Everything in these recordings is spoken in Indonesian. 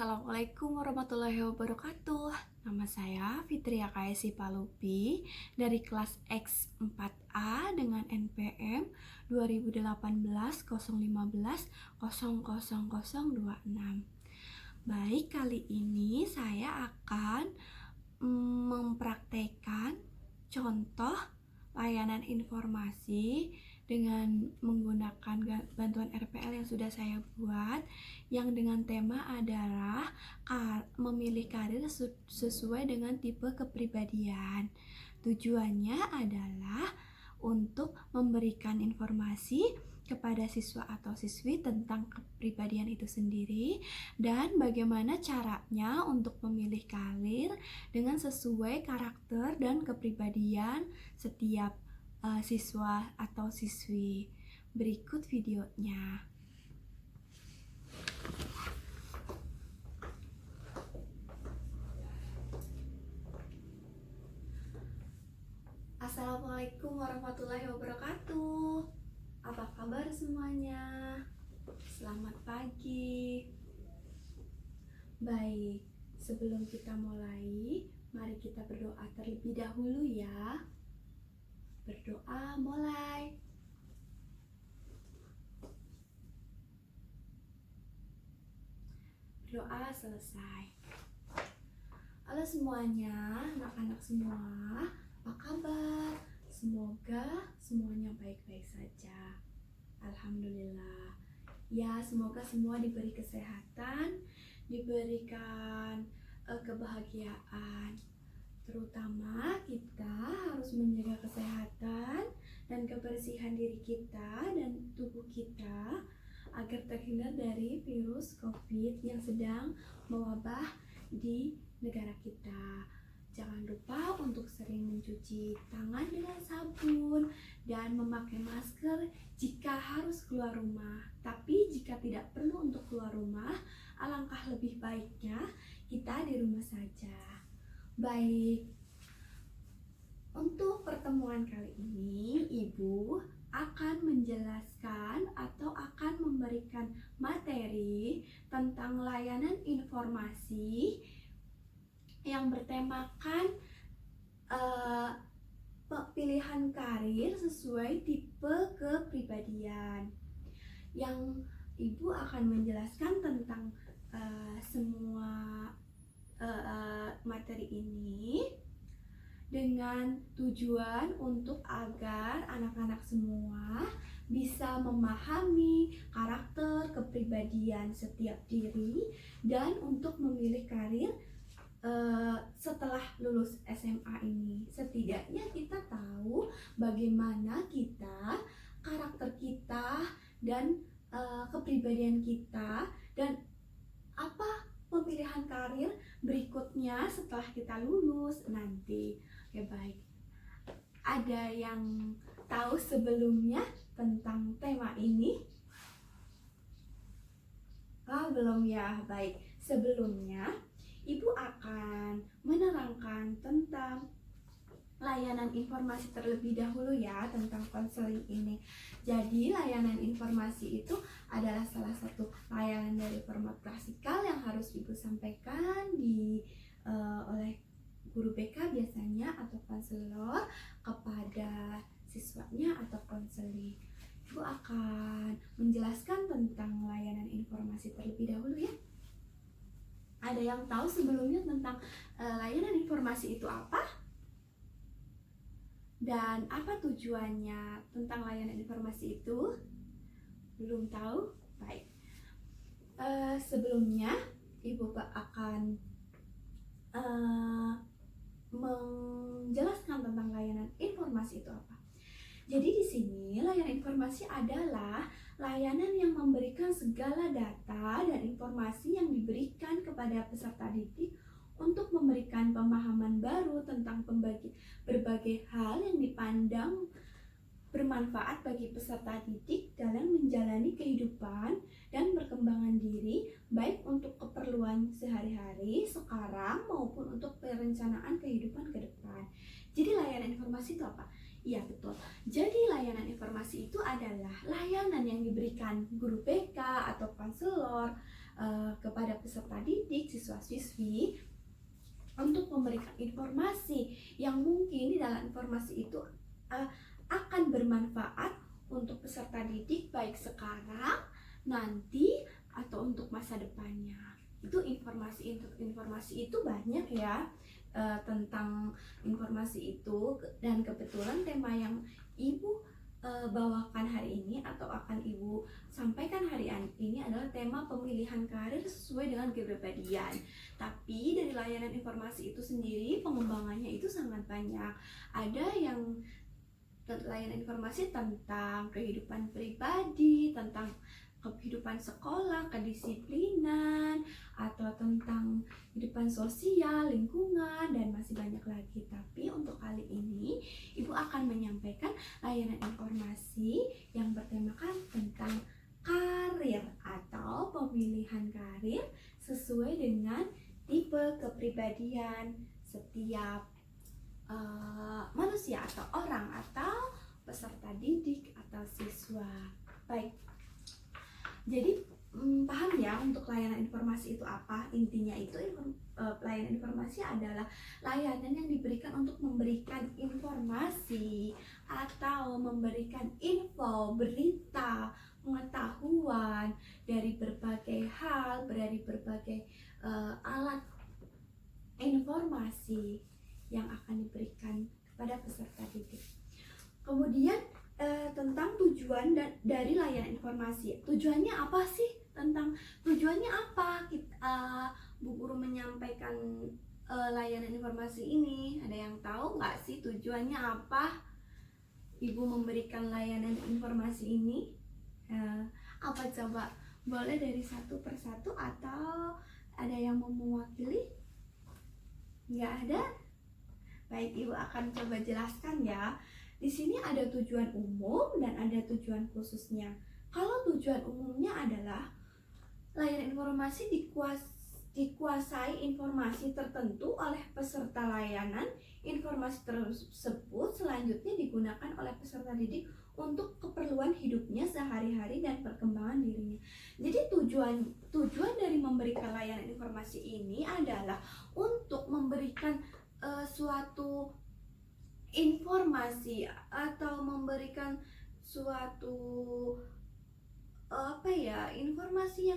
Assalamualaikum warahmatullahi wabarakatuh. Nama saya Fitria Kaesi Palupi dari kelas X4A dengan NPM 2018-015-00026. Baik, kali ini saya akan mempraktekkan contoh layanan informasi dengan menggunakan bantuan RPL yang sudah saya buat, yang dengan tema adalah memilih karir sesuai dengan tipe kepribadian. Tujuannya adalah untuk memberikan informasi kepada siswa atau siswi tentang kepribadian itu sendiri dan bagaimana caranya untuk memilih karir dengan sesuai karakter dan kepribadian setiap siswa atau siswi. Berikut videonya. Assalamualaikum warahmatullahi wabarakatuh. Apa kabar semuanya? Selamat pagi. Baik, sebelum kita mulai, mari kita berdoa terlebih dahulu ya. Berdoa mulai. Berdoa selesai. Halo semuanya, anak-anak semua, apa kabar? Semoga semuanya baik-baik saja. Alhamdulillah. Ya, semoga semua diberi kesehatan, diberikan kebahagiaan. Terutama kita harus menjaga kesehatan dan kebersihan diri kita dan tubuh kita agar terhindar dari virus COVID yang sedang mewabah di negara kita. Jangan lupa untuk sering mencuci tangan dengan sabun dan memakai masker jika harus keluar rumah. Tapi jika tidak perlu untuk keluar rumah, alangkah lebih baiknya kita di rumah saja. Baik, untuk pertemuan kali ini Ibu akan menjelaskan atau akan memberikan materi tentang layanan informasi yang bertemakan pilihan karir sesuai tipe kepribadian. Yang Ibu akan menjelaskan tentang semua materi ini dengan tujuan untuk agar anak-anak semua bisa memahami karakter kepribadian setiap diri dan untuk memilih karir setelah lulus SMA ini. Setidaknya kita tahu bagaimana kita, karakter kita dan kepribadian kita dan apa pemilihan karir berikutnya setelah kita lulus nanti. Oke, baik. Ada yang tahu sebelumnya tentang tema ini? Belum ya. Baik. Sebelumnya Ibu akan menerangkan tentang layanan informasi terlebih dahulu ya, tentang konseling ini. Jadi layanan informasi itu adalah salah satu layanan dari format klasikal yang harus Ibu sampaikan oleh guru BK biasanya atau konselor kepada siswanya atau konseling. Ibu akan menjelaskan tentang layanan informasi terlebih dahulu ya. Ada yang tahu sebelumnya tentang layanan informasi itu apa? Dan apa tujuannya tentang layanan informasi itu? Belum tahu? Baik. Sebelumnya Ibu akan menjelaskan tentang layanan informasi itu apa. Jadi di sini layanan informasi adalah layanan yang memberikan segala data dan informasi yang diberikan kepada peserta didik untuk memberikan pemahaman baru tentang berbagai hal yang dipandang bermanfaat bagi peserta didik dalam menjalani kehidupan dan perkembangan diri, baik untuk keperluan sehari-hari, sekarang, maupun untuk perencanaan kehidupan ke depan. Jadi layanan informasi itu apa? Iya, betul. Jadi layanan informasi itu adalah layanan yang diberikan guru BK atau konselor kepada peserta didik, siswa-siswi untuk memberikan informasi yang mungkin di dalam informasi itu akan bermanfaat untuk peserta didik baik sekarang, nanti, atau untuk masa depannya. Itu informasi itu banyak ya, tentang informasi itu, dan kebetulan tema yang Ibu bawakan hari ini atau akan Ibu sampaikan hari ini adalah tema pemilihan karir sesuai dengan kepribadian. Tapi dari layanan informasi itu sendiri pengembangannya itu sangat banyak. Ada yang layanan informasi tentang kehidupan pribadi, tentang kehidupan sekolah, kedisiplinan, atau tentang kehidupan sosial, lingkungan, dan masih banyak lagi. Tapi untuk kali ini Ibu akan menyampaikan layanan informasi yang bertemakan tentang karir atau pemilihan karir sesuai dengan tipe kepribadian setiap manusia atau orang atau peserta didik atau siswa. Baik, jadi paham ya untuk layanan informasi itu apa? Intinya itu layanan informasi adalah layanan yang diberikan untuk memberikan informasi atau memberikan info, berita, pengetahuan dari berbagai hal, dari berbagai alat informasi yang akan diberikan kepada peserta didik. Kemudian tentang tujuan dari layanan informasi. Tujuannya apa sih? Tentang tujuannya apa Bu Guru menyampaikan layanan informasi ini? Ada yang tahu nggak sih tujuannya apa Ibu memberikan layanan informasi ini? Apa coba? Boleh dari satu persatu atau ada yang mau mewakili? Nggak ada? Baik, Ibu akan coba jelaskan ya. Di sini ada tujuan umum dan ada tujuan khususnya. Kalau tujuan umumnya adalah layanan informasi dikuasai informasi tertentu oleh peserta layanan. Informasi tersebut selanjutnya digunakan oleh peserta didik untuk keperluan hidupnya sehari-hari dan perkembangan dirinya. Jadi tujuan dari memberikan layanan informasi ini adalah untuk memberikan suatu informasi atau memberikan suatu informasi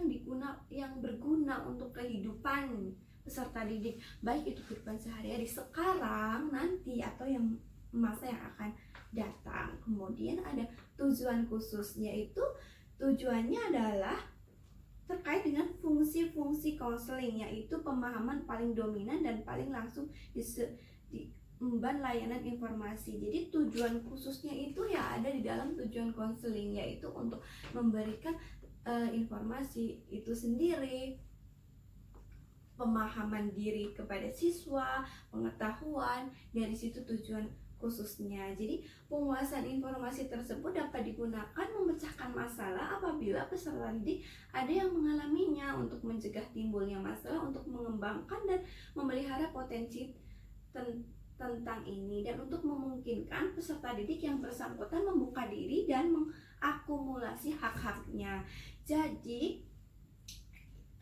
yang berguna untuk kehidupan peserta didik, baik itu kehidupan sehari-hari sekarang, nanti, atau yang masa yang akan datang. Kemudian ada tujuan khusus, yaitu tujuannya adalah terkait dengan fungsi-fungsi konseling, yaitu pemahaman paling dominan dan paling langsung di emban layanan informasi. Jadi tujuan khususnya itu ya ada di dalam tujuan konseling, yaitu untuk memberikan informasi itu sendiri, pemahaman diri kepada siswa, pengetahuan, dari situ tujuan khususnya. Jadi penguasaan informasi tersebut dapat digunakan memecahkan masalah apabila peserta didik ada yang mengalaminya, untuk mencegah timbulnya masalah, untuk mengembangkan dan memelihara potensi tentang ini, dan untuk memungkinkan peserta didik yang bersangkutan membuka diri dan mengakumulasi hak-haknya. Jadi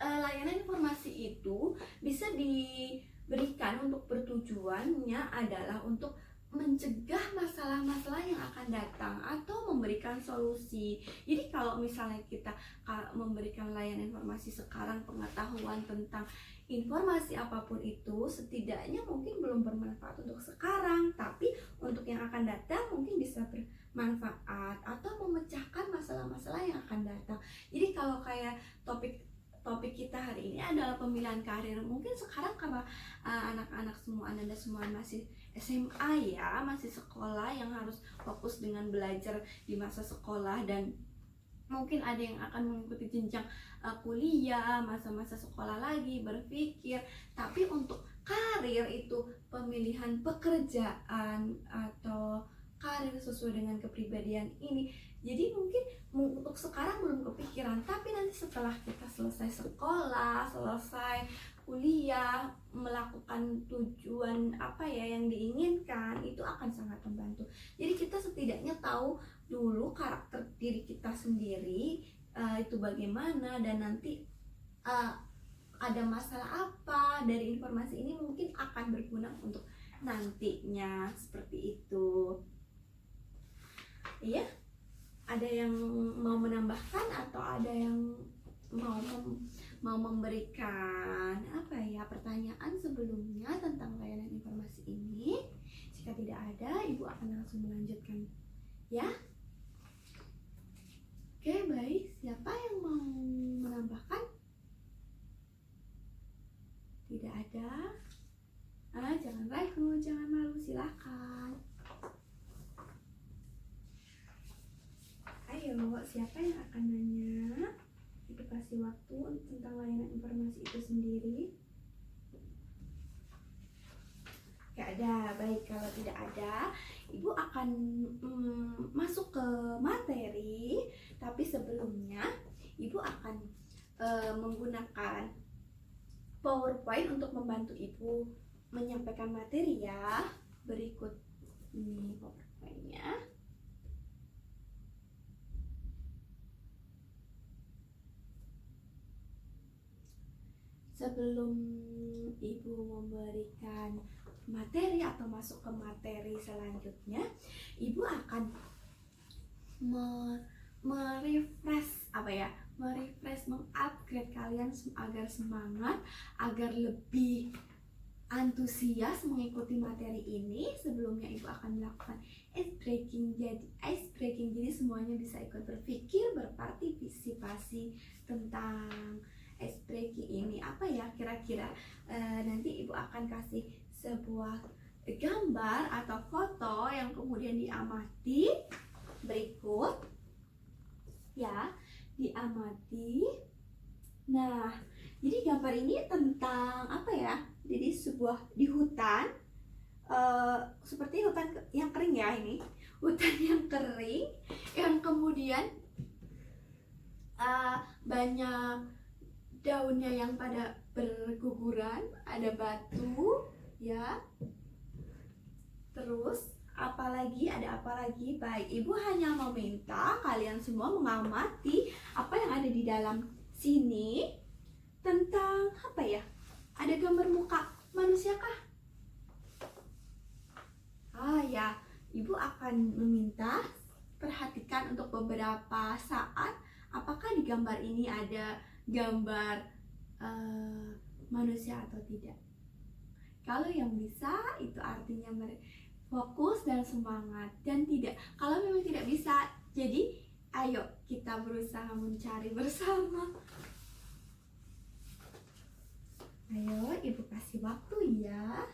layanan informasi itu bisa diberikan untuk bertujuannya adalah untuk mencegah masalah-masalah yang akan datang atau memberikan solusi. Jadi kalau misalnya kita memberikan layanan informasi sekarang, pengetahuan tentang informasi apapun itu setidaknya mungkin belum bermanfaat untuk sekarang, tapi untuk yang akan datang mungkin bisa bermanfaat atau memecahkan masalah-masalah yang akan datang. Jadi kalau kayak topik kita hari ini adalah pemilihan karir, mungkin sekarang karena anak-anak semua, anda semua masih SMA ya, masih sekolah yang harus fokus dengan belajar di masa sekolah, dan mungkin ada yang akan mengikuti jenjang kuliah, masa-masa sekolah lagi berpikir. Tapi untuk karir itu pemilihan pekerjaan atau karir sesuai dengan kepribadian ini, jadi mungkin untuk sekarang belum kepikiran, tapi nanti setelah kita selesai sekolah, selesai kuliah, melakukan tujuan yang diinginkan, itu akan sangat membantu. Jadi kita setidaknya tahu dulu karakter diri kita sendiri itu bagaimana, dan nanti uh, ada masalah apa dari informasi ini mungkin akan berguna untuk nantinya, seperti itu. Iya, ada yang mau menambahkan atau ada yang mau memberikan pertanyaan sebelumnya tentang layanan informasi ini? Jika tidak ada, Ibu akan langsung melanjutkan ya. Oke, baik. Siapa yang mau menambahkan? Tidak ada? Jangan ragu, jangan malu, silakan. Ayo, siapa yang akan nanya? Ibu kasih waktu tentang layanan informasi itu sendiri. Gak ada. Baik, kalau tidak ada, Ibu akan masuk ke materi. Tapi sebelumnya, Ibu akan menggunakan PowerPoint untuk membantu Ibu menyampaikan materi ya. Berikut ini PowerPoint-nya. Sebelum Ibu memberikan materi atau masuk ke materi selanjutnya, Ibu akan merefresh, mengupgrade kalian agar semangat, agar lebih antusias mengikuti materi ini. Sebelumnya Ibu akan melakukan ice breaking. Jadi semuanya bisa ikut berpikir, berpartisipasi tentang ice breaking ini. Apa ya kira-kira? Nanti Ibu akan kasih sebuah gambar atau foto yang kemudian diamati. Berikut ya, diamati. Nah, jadi gambar ini tentang apa ya? Jadi di hutan, seperti hutan yang kering ya ini, hutan yang kering, yang kemudian banyak daunnya yang pada berguguran, ada batu ya. Terus ada apa lagi? Baik, Ibu hanya meminta kalian semua mengamati apa yang ada di dalam sini. Tentang apa ya? Ada gambar muka manusia kah? Ya, Ibu akan meminta perhatikan untuk beberapa saat apakah di gambar ini ada gambar manusia atau tidak. Kalau yang bisa, itu artinya fokus dan semangat. Dan tidak, kalau memang tidak bisa, jadi ayo kita berusaha mencari bersama. Ayo, Ibu kasih waktu ya.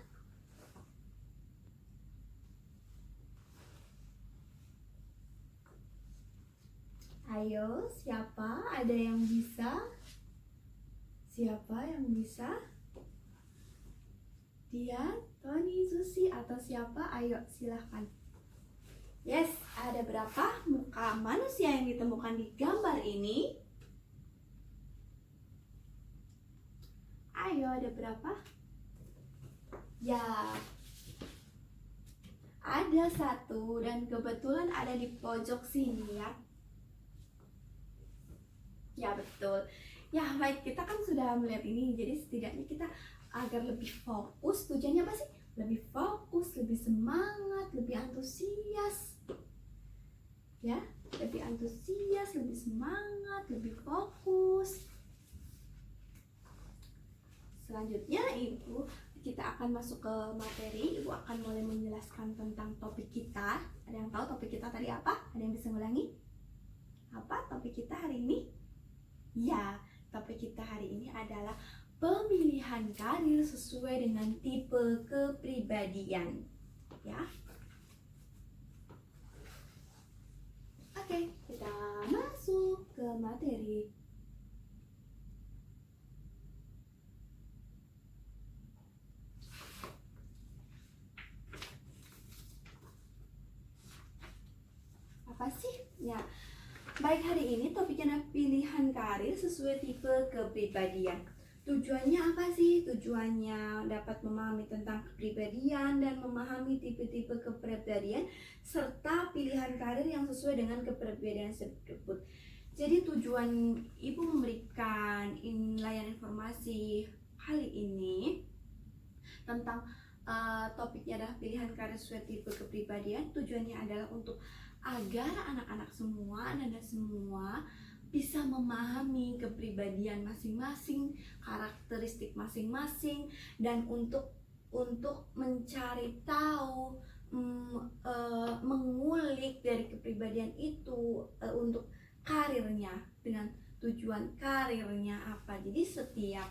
Ayo, siapa? Ada yang bisa? Siapa yang bisa? Dia, Tony, Susi, atau siapa? Ayo, silahkan. Yes, ada berapa muka manusia yang ditemukan di gambar ini? Ayo, ada berapa? Ya, ada satu dan kebetulan ada di pojok sini ya. Ya, betul. Ya, baik, kita kan sudah melihat ini, jadi setidaknya kita agar lebih fokus. Tujuannya apa sih? Lebih fokus, lebih semangat, lebih antusias. Ya, lebih antusias, lebih semangat, lebih fokus. Selanjutnya kita akan masuk ke materi. Ibu akan mulai menjelaskan tentang topik kita. Ada yang tahu topik kita tadi apa? Ada yang bisa ngulangi? Apa topik kita hari ini? Ya, topik kita hari ini adalah pemilihan karir sesuai dengan tipe kepribadian. Ya. Oke, kita masuk ke materi. Apa sih? Ya. Baik, hari ini topiknya pilihan karir sesuai tipe kepribadian. Tujuannya apa sih? Tujuannya dapat memahami tentang kepribadian dan memahami tipe-tipe kepribadian serta pilihan karir yang sesuai dengan kepribadian tersebut. Jadi tujuan Ibu memberikan layanan informasi kali ini tentang topiknya adalah pilihan karir sesuai tipe kepribadian. Tujuannya adalah untuk agar anak-anak semua, anda semua bisa memahami kepribadian masing-masing, karakteristik masing-masing, dan untuk mencari tahu, mengulik dari kepribadian itu untuk karirnya, dengan tujuan karirnya apa. Jadi setiap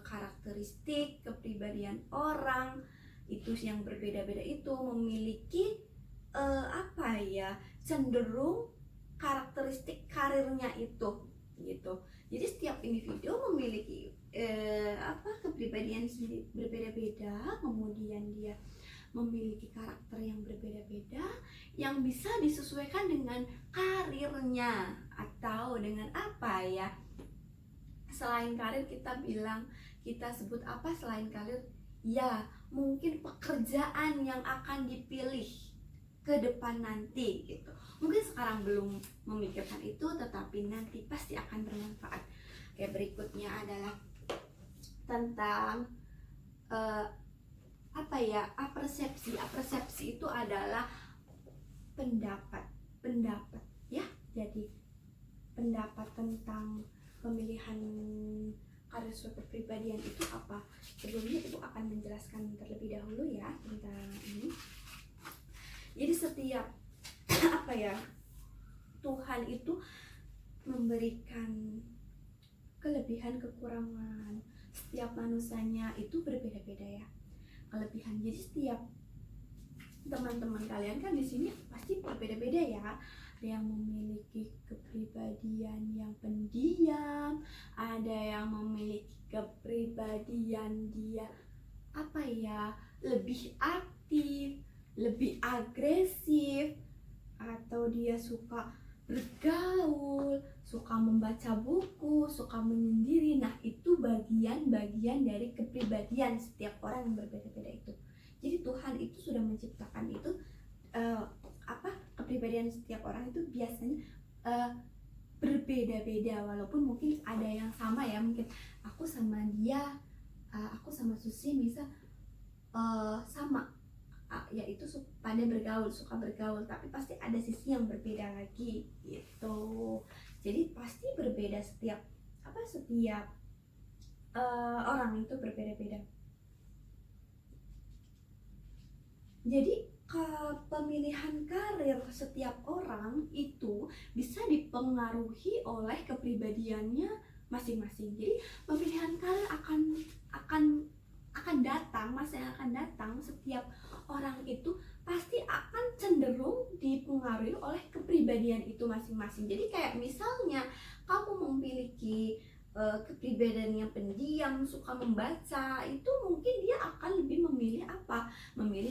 karakteristik kepribadian orang itu yang berbeda-beda itu memiliki cenderung karakteristik karirnya itu gitu. Jadi setiap individu memiliki kepribadian sendiri berbeda-beda, kemudian dia memiliki karakter yang berbeda-beda yang bisa disesuaikan dengan karirnya atau dengan selain karir kita sebut apa selain karir? Ya, mungkin pekerjaan yang akan dipilih ke depan nanti gitu. Mungkin sekarang belum memikirkan itu, tetapi nanti pasti akan bermanfaat. Oke, berikutnya adalah tentang apersepsi. Apersepsi itu adalah pendapat ya. Jadi pendapat tentang pemilihan karir sesuai kepribadian itu apa? Sebelumnya Ibu akan menjelaskan terlebih dahulu ya tentang ini. Jadi setiap Tuhan itu memberikan kelebihan kekurangan. Setiap manusianya itu berbeda-beda ya kelebihan. Jadi setiap teman-teman kalian kan di sini pasti berbeda-beda ya. Ada yang memiliki kepribadian yang pendiam, ada yang memiliki kepribadian dia lebih aktif, lebih agresif, atau dia suka bergaul, suka membaca buku, suka menyendiri. Nah, itu bagian-bagian dari kepribadian setiap orang yang berbeda-beda itu. Jadi Tuhan itu sudah menciptakan itu kepribadian setiap orang itu biasanya berbeda-beda, walaupun mungkin ada yang sama ya. Mungkin aku sama dia, aku sama Susi bisa sama, yaitu pandai bergaul, suka bergaul, tapi pasti ada sisi yang berbeda lagi gitu. Jadi pasti berbeda setiap orang itu berbeda-beda. Jadi pemilihan karir setiap orang itu bisa dipengaruhi oleh kepribadiannya masing-masing. Jadi pemilihan karir akan datang, masa yang akan datang, setiap orang itu pasti akan cenderung dipengaruhi oleh kepribadian itu masing-masing. Jadi kayak misalnya kamu memiliki kepribadian yang pendiam, suka membaca, itu mungkin dia akan lebih memilih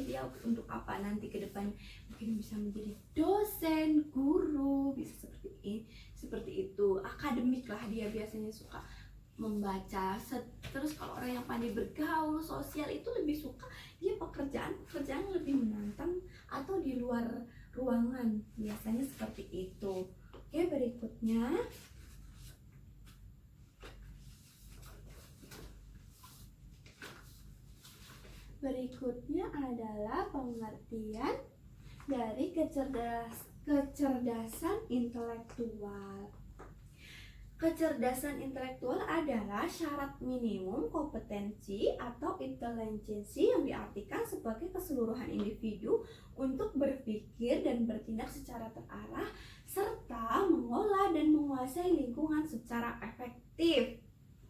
dia untuk apa nanti ke depan. Mungkin bisa menjadi dosen, guru, bisa seperti itu. Akademik lah, dia biasanya suka membaca. Terus kalau orang yang pandai bergaul, sosial, itu lebih suka dia pekerjaan yang lebih menantang atau di luar ruangan, biasanya seperti itu. Oke, berikutnya adalah pengertian dari kecerdasan intelektual. Kecerdasan intelektual adalah syarat minimum kompetensi atau intelijensi yang diartikan sebagai keseluruhan individu untuk berpikir dan bertindak secara terarah serta mengolah dan menguasai lingkungan secara efektif.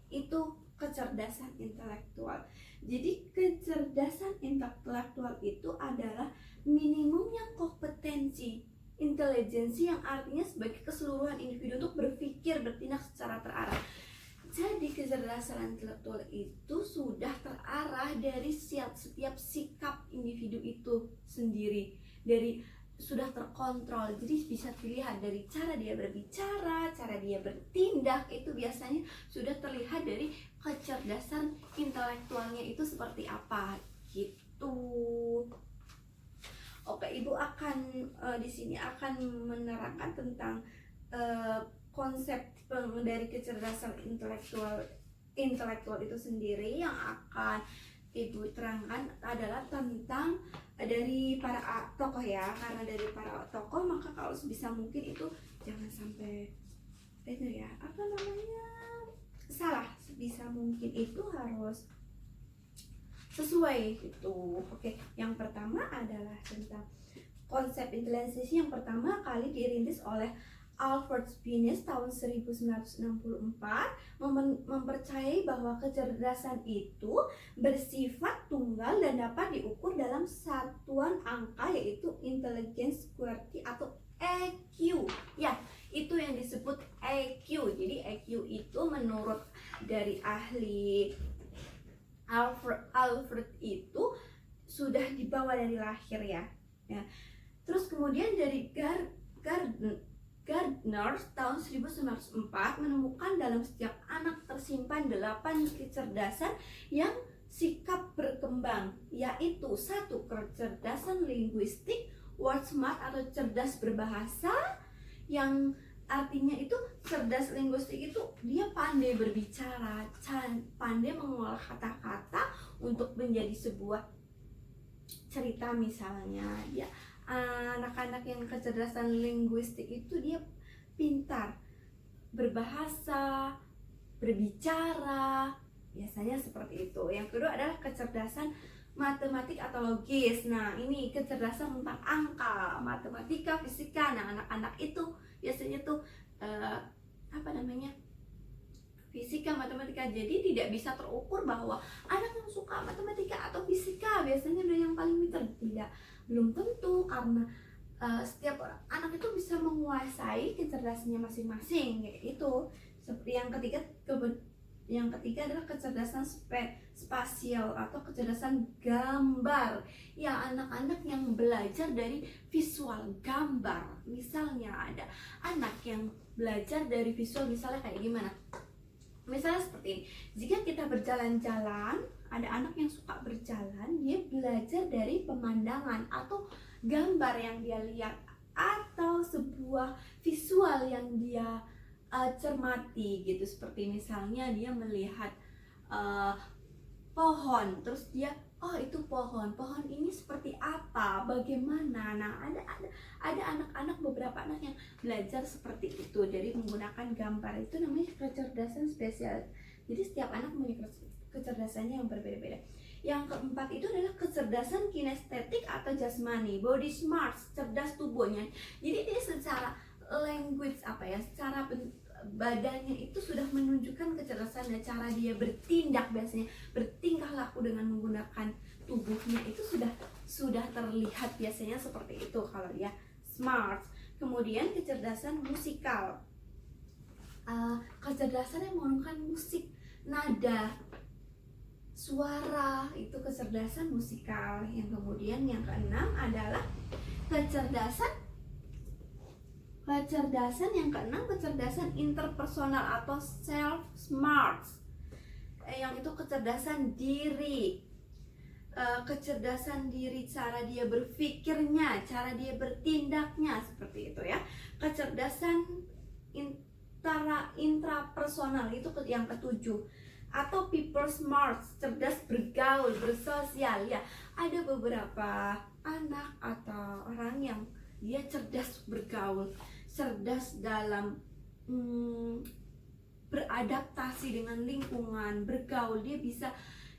Itu kecerdasan intelektual. Jadi kecerdasan intelektual itu adalah minimumnya kompetensi, intelijensi yang artinya sebagai keseluruhan individu untuk berpikir, bertindak secara terarah. Jadi kecerdasan intelektual itu sudah terarah dari setiap sikap individu itu sendiri, sudah terkontrol. Jadi bisa dilihat dari cara dia berbicara, cara dia bertindak, itu biasanya sudah terlihat dari kecerdasan intelektualnya itu seperti apa gitu. Oke, Ibu akan di sini akan menerangkan tentang konsep dari kecerdasan intelektual itu sendiri yang akan Ibu terangkan adalah tentang dari para tokoh ya. Karena dari para tokoh maka kalau sebisa mungkin itu jangan sampai itu ya, apa namanya, salah. Sebisa mungkin itu harus sesuai gitu. Oke, yang pertama adalah tentang konsep intelijensi yang pertama kali dirintis oleh Albert Spinis tahun 1964, mempercayai bahwa kecerdasan itu bersifat tunggal dan dapat diukur dalam satuan angka, yaitu intelligence QWERTY atau EQ. Ya, itu yang disebut EQ. Jadi EQ itu menurut dari ahli Alfred itu sudah dibawa dari lahir ya. Terus kemudian dari Gardner tahun 1904 menemukan dalam setiap anak tersimpan 8 kecerdasan yang sikap berkembang, yaitu 1. Kecerdasan linguistik, word smart atau cerdas berbahasa, yang artinya itu cerdas linguistik itu dia pandai berbicara, pandai mengolah kata-kata untuk menjadi sebuah cerita misalnya. Dia anak-anak yang kecerdasan linguistik itu dia pintar berbahasa, berbicara, biasanya seperti itu. Yang kedua adalah kecerdasan matematik atau logis. Nah, ini kecerdasan tentang angka, matematika, fisika. Nah, anak-anak itu biasanya tuh fisika, matematika. Jadi tidak bisa terukur bahwa anak yang suka matematika atau fisika biasanya udah yang paling pintar. Tidak, belum tentu, karena setiap anak itu bisa menguasai kecerdasannya masing-masing kayak itu. Seperti yang ketiga adalah kecerdasan spasial atau kecerdasan gambar. Ya, anak-anak yang belajar dari visual gambar. Misalnya ada anak yang belajar dari visual, misalnya kayak gimana? Misalnya seperti ini, jika kita berjalan-jalan, ada anak yang suka berjalan, dia belajar dari pemandangan atau gambar yang dia lihat atau sebuah visual yang dia cermati gitu. Seperti misalnya dia melihat pohon, terus dia, oh itu pohon ini seperti apa, bagaimana. Nah, ada anak-anak, beberapa anak yang belajar seperti itu, jadi menggunakan gambar. Itu namanya kecerdasan spesial. Jadi setiap anak punya kecerdasannya yang berbeda-beda. Yang keempat itu adalah kecerdasan kinestetik atau jasmani, body smart, cerdas tubuhnya. Jadi dia secara language secara badannya itu sudah menunjukkan kecerdasan, dan cara dia bertindak, biasanya bertingkah laku dengan menggunakan tubuhnya itu sudah terlihat biasanya seperti itu kalau dia smart. Kemudian kecerdasan musikal, kecerdasan yang menggunakan musik, nada, suara, itu kecerdasan musikal. Yang kemudian yang keenam adalah kecerdasan interpersonal atau self smart, yang itu kecerdasan diri. Kecerdasan diri, cara dia berpikirnya, cara dia bertindaknya, seperti itu ya. Kecerdasan intrapersonal itu yang ketujuh, atau people smart, cerdas bergaul, bersosial ya. Ada beberapa anak atau orang yang dia cerdas bergaul, cerdas dalam beradaptasi dengan lingkungan, bergaul.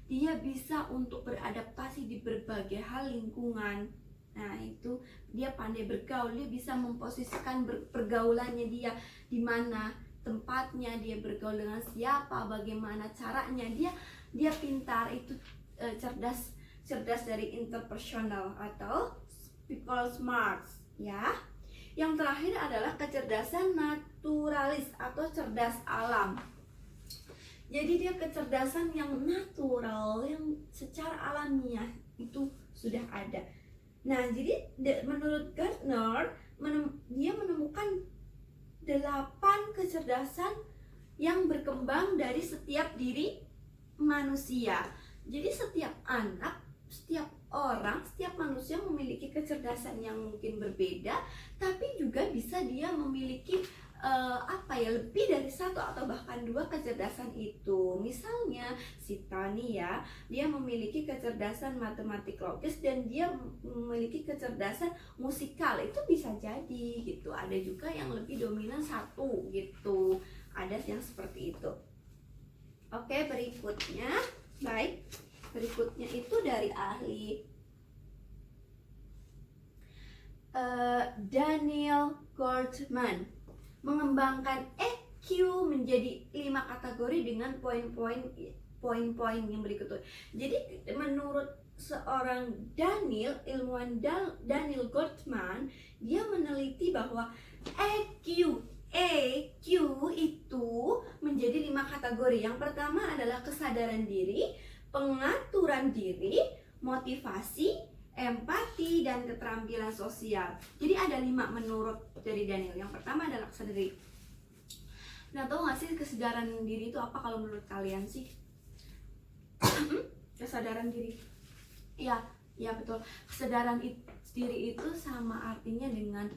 Dia bisa untuk beradaptasi di berbagai hal lingkungan. Nah, itu dia pandai bergaul, dia bisa memposisikan pergaulannya dia di mana tempatnya, dia bergaul dengan siapa, bagaimana caranya. Dia pintar, itu cerdas dari interpersonal atau people smart ya. Yang terakhir adalah kecerdasan naturalis atau cerdas alam. Jadi dia kecerdasan yang natural, yang secara alamiah itu sudah ada. Nah, jadi menurut Gardner, dia menemukan 8 kecerdasan yang berkembang dari setiap diri manusia. Jadi setiap anak, setiap orang, setiap manusia memiliki kecerdasan yang mungkin berbeda, tapi juga bisa dia memiliki lebih dari satu atau bahkan dua kecerdasan itu. Misalnya si Tani ya, dia memiliki kecerdasan matematik logis dan dia memiliki kecerdasan musikal, itu bisa jadi gitu. Ada juga yang lebih dominan satu gitu, ada yang seperti itu. Oke, berikutnya itu dari ahli Daniel Goldman mengembangkan EQ menjadi 5 kategori dengan poin-poin yang berikut. Jadi menurut seorang ilmuwan Daniel Goldman, dia meneliti bahwa EQ itu menjadi 5 kategori. Yang pertama adalah kesadaran diri, pengaturan diri, motivasi, empati, dan keterampilan sosial. Jadi ada 5 menurut dari Daniel. Yang pertama adalah kesadaran diri. Nah, tahu gak sih kesadaran diri itu apa kalau menurut kalian sih? Kesadaran diri. Ya betul. Kesadaran diri itu sama artinya dengan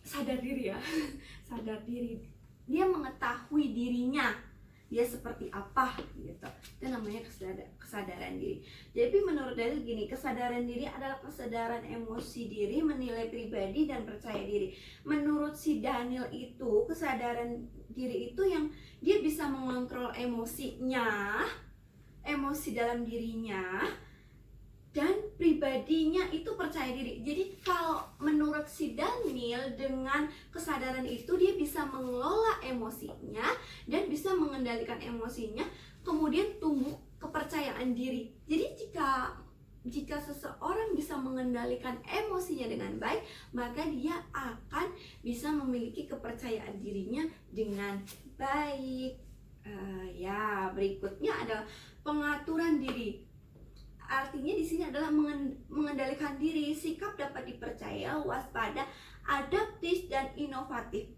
sadar diri ya. Sadar diri. Dia mengetahui dirinya, dia seperti apa gitu. Itu namanya kesadaran diri. Jadi menurut Daniel gini, kesadaran diri adalah kesadaran emosi diri, menilai pribadi, dan percaya diri. Menurut si Daniel itu, kesadaran diri itu yang dia bisa mengontrol emosinya, emosi dalam dirinya, dan pribadinya itu percaya diri. Jadi kalau menurut si Daniel, dengan kesadaran itu dia bisa mengelola emosinya dan bisa mengendalikan emosinya, kemudian tumbuh kepercayaan diri. Jadi jika seseorang bisa mengendalikan emosinya dengan baik, maka dia akan bisa memiliki kepercayaan dirinya dengan baik. Berikutnya adalah pengaturan diri. Artinya di sini adalah mengendalikan diri, sikap dapat dipercaya, waspada, adaptif, dan inovatif.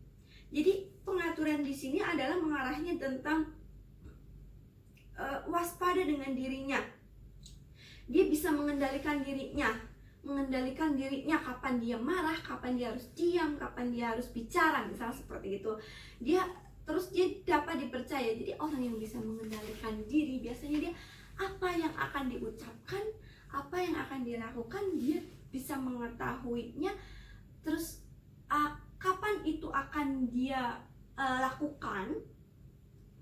Jadi pengaturan di sini adalah mengarahnya tentang waspada dengan dirinya. Dia bisa mengendalikan dirinya kapan dia marah, kapan dia harus diam, kapan dia harus bicara, misalnya seperti itu. Dia dapat dipercaya. Jadi orang yang bisa mengendalikan diri biasanya dia apa yang akan diucapkan, apa yang akan dilakukan, dia bisa mengetahuinya. Terus kapan itu akan dia lakukan.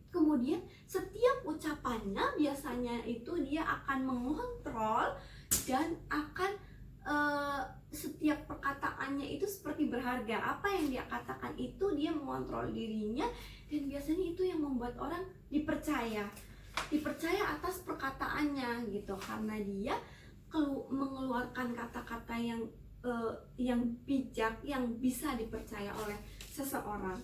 Kemudian setiap ucapannya biasanya itu dia akan mengontrol dan akan setiap perkataannya itu seperti berharga. Apa yang dia katakan itu dia mengontrol dirinya, dan biasanya itu yang membuat orang dipercaya atas perkataannya gitu, karena dia mengeluarkan kata-kata yang bijak, yang bisa dipercaya oleh seseorang.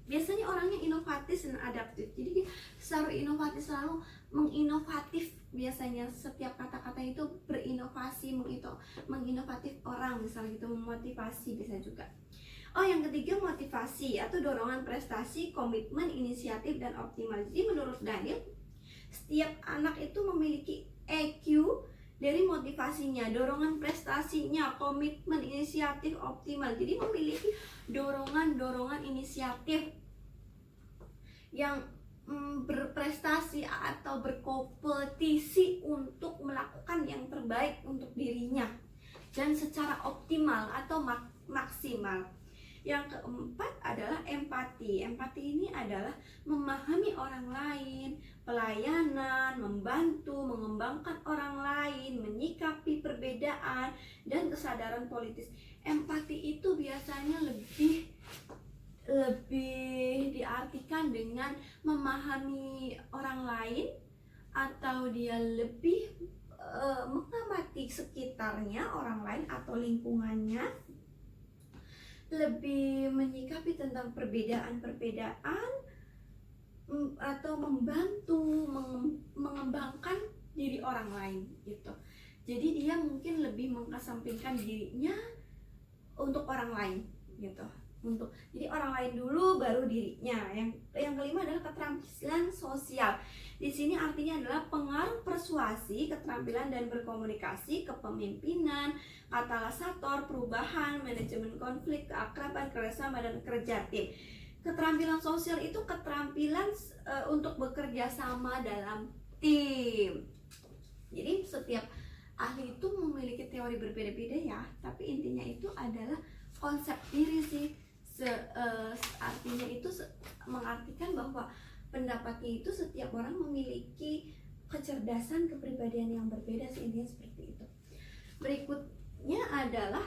Biasanya orangnya inovatif dan adaptif. Jadi dia selalu inovatif, selalu menginovatif. Biasanya setiap kata-kata itu berinovasi, menginovatif orang, misalnya gitu, memotivasi bisa juga. Yang ketiga, motivasi atau dorongan prestasi, komitmen, inisiatif, dan optimal. Jadi menurut Daniel, setiap anak itu memiliki EQ dari motivasinya, dorongan prestasinya, komitmen, inisiatif, optimal. Jadi memiliki dorongan inisiatif yang berprestasi atau berkompetisi untuk melakukan yang terbaik untuk dirinya dan secara optimal atau maksimal. Yang keempat adalah empati. Empati ini adalah memahami orang lain, pelayanan, membantu, mengembangkan orang lain, menyikapi perbedaan, dan kesadaran politis. Empati itu biasanya lebih diartikan dengan memahami orang lain, atau dia lebih mengamati sekitarnya, orang lain atau lingkungannya, lebih menyikapi tentang perbedaan atau membantu mengembangkan diri orang lain gitu. Jadi dia mungkin lebih mengesampingkan dirinya untuk orang lain gitu, untuk jadi orang lain dulu baru dirinya. Yang kelima adalah keterampilan sosial. Di sini artinya adalah pengaruh persuasi, keterampilan dan berkomunikasi, kepemimpinan, katalisator, perubahan, manajemen konflik, keakraban, kerjasama dan kerja tim. Keterampilan sosial itu keterampilan untuk bekerja sama dalam tim. Jadi setiap ahli itu memiliki teori berbeda-beda ya, tapi intinya itu adalah konsep diri sih. Artinya itu mengartikan bahwa pendapatnya itu setiap orang memiliki kecerdasan kepribadian yang berbeda sih, intinya seperti itu. Berikutnya adalah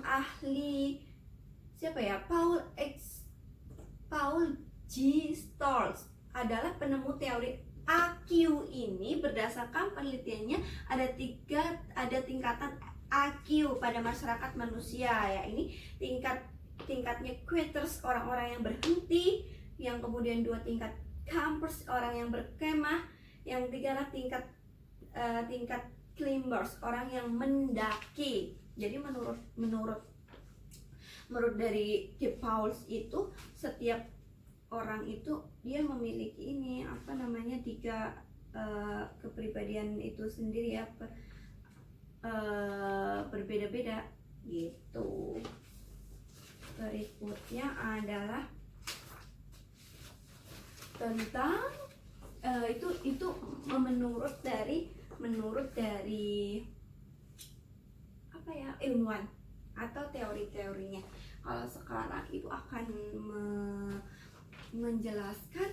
ahli siapa ya, Paul G. Stolz adalah penemu teori AQ ini. Berdasarkan penelitiannya ada tingkatan AQ pada masyarakat manusia ya. Ini tingkatnya quitters, orang-orang yang berhenti, yang kemudian 2 tingkat campers, orang yang berkemah, yang 3 adalah tingkat climbers, orang yang mendaki. Jadi menurut dari G. Pauls itu setiap orang itu dia memiliki ini 3 kepribadian itu sendiri ya, berbeda-beda gitu. Berikutnya adalah tentang itu menurut dari apa ya, ilmuwan atau teori-teorinya. Kalau sekarang Ibu akan menjelaskan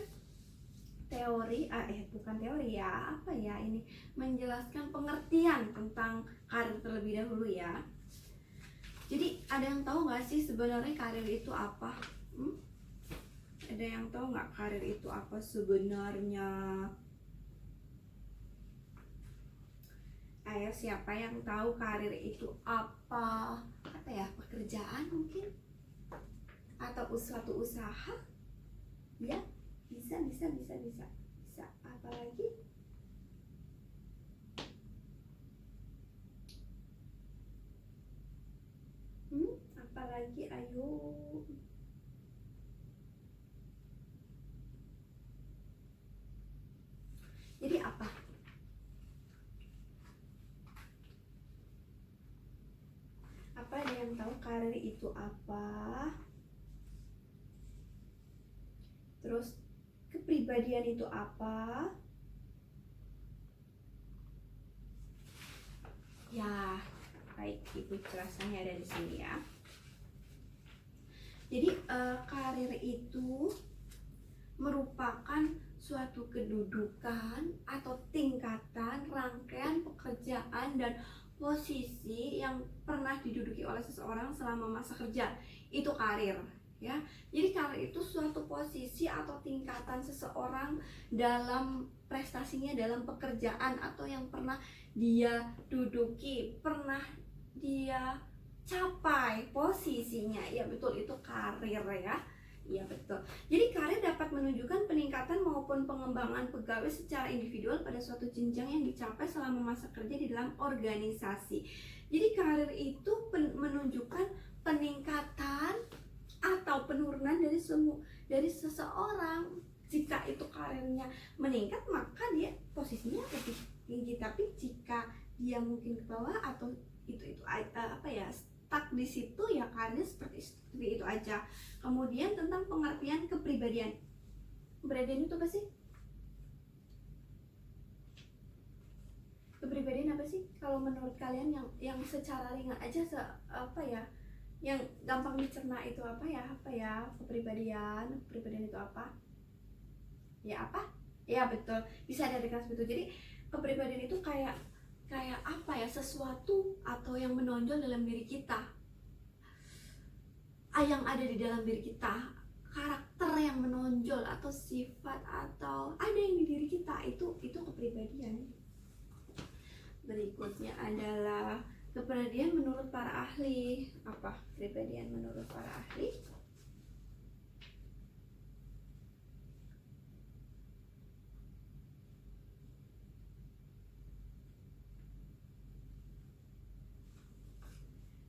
teori bukan teori ya, apa ya ini, menjelaskan pengertian tentang karir terlebih dahulu ya. Jadi ada yang tahu nggak sih sebenarnya karir itu apa? Ada yang tahu nggak karir itu apa sebenarnya? Ayo, siapa yang tahu karir itu apa? Apa ya, pekerjaan mungkin? Atau suatu usaha? Ya, bisa. Apa lagi? Apa lagi? Ayo. Jadi apa? Apa ada yang tahu karir itu apa? Terus kepribadian itu apa? Ya, baik, Ibu jelaskannya ada di sini ya. Jadi karir itu merupakan suatu kedudukan atau tingkatan rangkaian pekerjaan dan posisi yang pernah diduduki oleh seseorang selama masa kerja. Itu karir ya. Jadi karir itu suatu posisi atau tingkatan seseorang dalam prestasinya dalam pekerjaan atau yang pernah dia duduki, pernah dia capai posisinya. Ya betul, itu karir ya. Iya betul. Jadi karir dapat menunjukkan peningkatan maupun pengembangan pegawai secara individual pada suatu jenjang yang dicapai selama masa kerja di dalam organisasi. Jadi karir itu menunjukkan peningkatan atau penurunan dari seseorang. Jika itu karirnya meningkat, maka dia posisinya lebih tinggi. Tapi jika dia mungkin ke bawah atau itu stuck di situ, ya karirnya seperti itu aja. Kemudian tentang pengertian kepribadian. Kepribadian itu apa sih? Kepribadian apa sih? Kalau menurut kalian yang secara ringan aja yang gampang dicerna itu apa ya? Kepribadian itu apa? Ya apa? Ya betul. Bisa diartikan seperti itu. Jadi kepribadian itu kayak apa ya, sesuatu atau yang menonjol dalam diri kita, yang ada di dalam diri kita, karakter yang menonjol atau sifat atau ada yang di diri kita, itu kepribadian. Berikutnya adalah kepribadian menurut para ahli. Apa kepribadian menurut para ahli?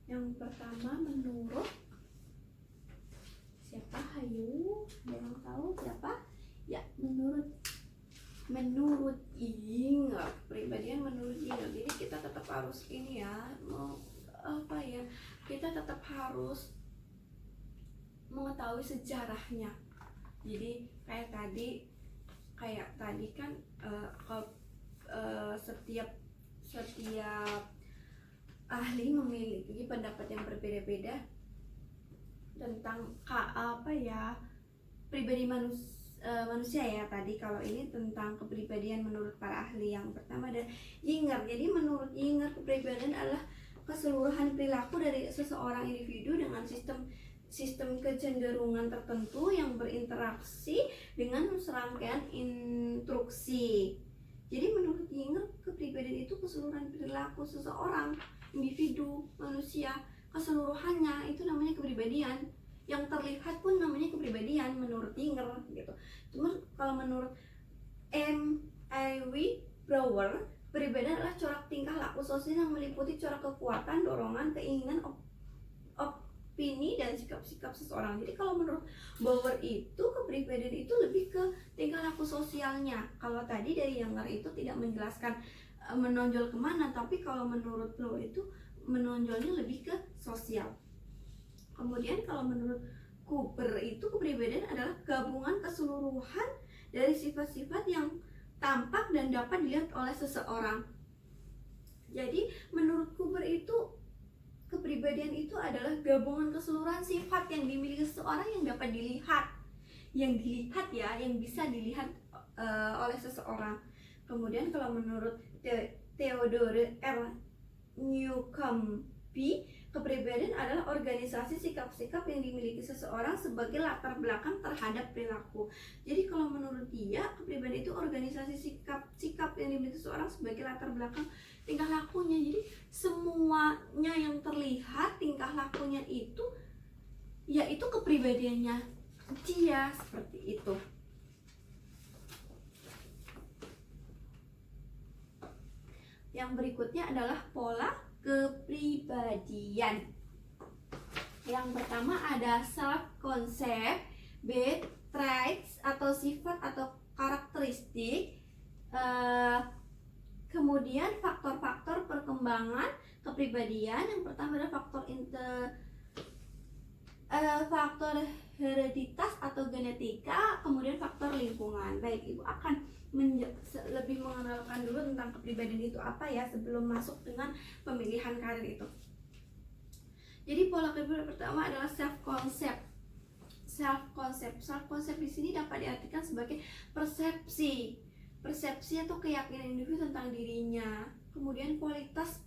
Yang Yang pertama menurut siapa? Hayu, ada yang tahu siapa? Ya, menurut Inger, kepribadian menurut Inger. Jadi kita tetap harus ini ya, kita tetap harus mengetahui sejarahnya. Jadi kayak tadi kan setiap ahli memiliki pendapat yang berbeda-beda tentang pribadi manusia ya. Tadi kalau ini tentang kepribadian menurut para ahli. Yang pertama ada Inger. Jadi menurut Inger, kepribadian adalah keseluruhan perilaku dari seseorang individu dengan sistem kecenderungan tertentu yang berinteraksi dengan serangkaian instruksi. Jadi menurut Inger, kepribadian itu keseluruhan perilaku seseorang individu manusia, keseluruhannya itu namanya kepribadian. Yang terlihat pun namanya kepribadian menurut Inger gitu. Cuma kalau menurut M.I.W. Brower, kepribadian adalah corak tingkah laku sosial yang meliputi corak kekuatan, dorongan, keinginan, opini, dan sikap-sikap seseorang. Jadi kalau menurut Brower itu kepribadian itu lebih ke tingkah laku sosialnya. Kalau tadi dari Younger itu tidak menjelaskan menonjol kemana, tapi kalau menurut Brower itu menonjolnya lebih ke sosial. Kemudian kalau menurut Cooper itu kepribadian adalah gabungan keseluruhan dari sifat-sifat yang tampak dan dapat dilihat oleh seseorang. Jadi menurut Cooper itu kepribadian itu adalah gabungan keseluruhan sifat yang dimiliki seseorang yang dapat dilihat, yang bisa dilihat oleh seseorang. Kemudian kalau menurut Theodore R. Newcomb, kepribadian adalah organisasi sikap-sikap yang dimiliki seseorang sebagai latar belakang terhadap perilaku. Jadi kalau menurut dia, kepribadian itu organisasi sikap-sikap yang dimiliki seseorang sebagai latar belakang tingkah lakunya. Jadi semuanya yang terlihat tingkah lakunya itu, yaitu kepribadiannya dia, seperti itu. Yang berikutnya adalah pola kepribadian. Yang pertama ada self concept, B, traits atau sifat atau karakteristik, kemudian faktor-faktor perkembangan kepribadian. Yang pertama adalah faktor hereditas atau genetika, kemudian faktor lingkungan. Baik, Ibu akan lebih mengenalkan dulu tentang kepribadian itu apa ya, sebelum masuk dengan pemilihan karir itu. Jadi pola kepribadian pertama adalah self concept. Self concept di sini dapat diartikan sebagai persepsi atau keyakinan individu tentang dirinya. Kemudian kualitas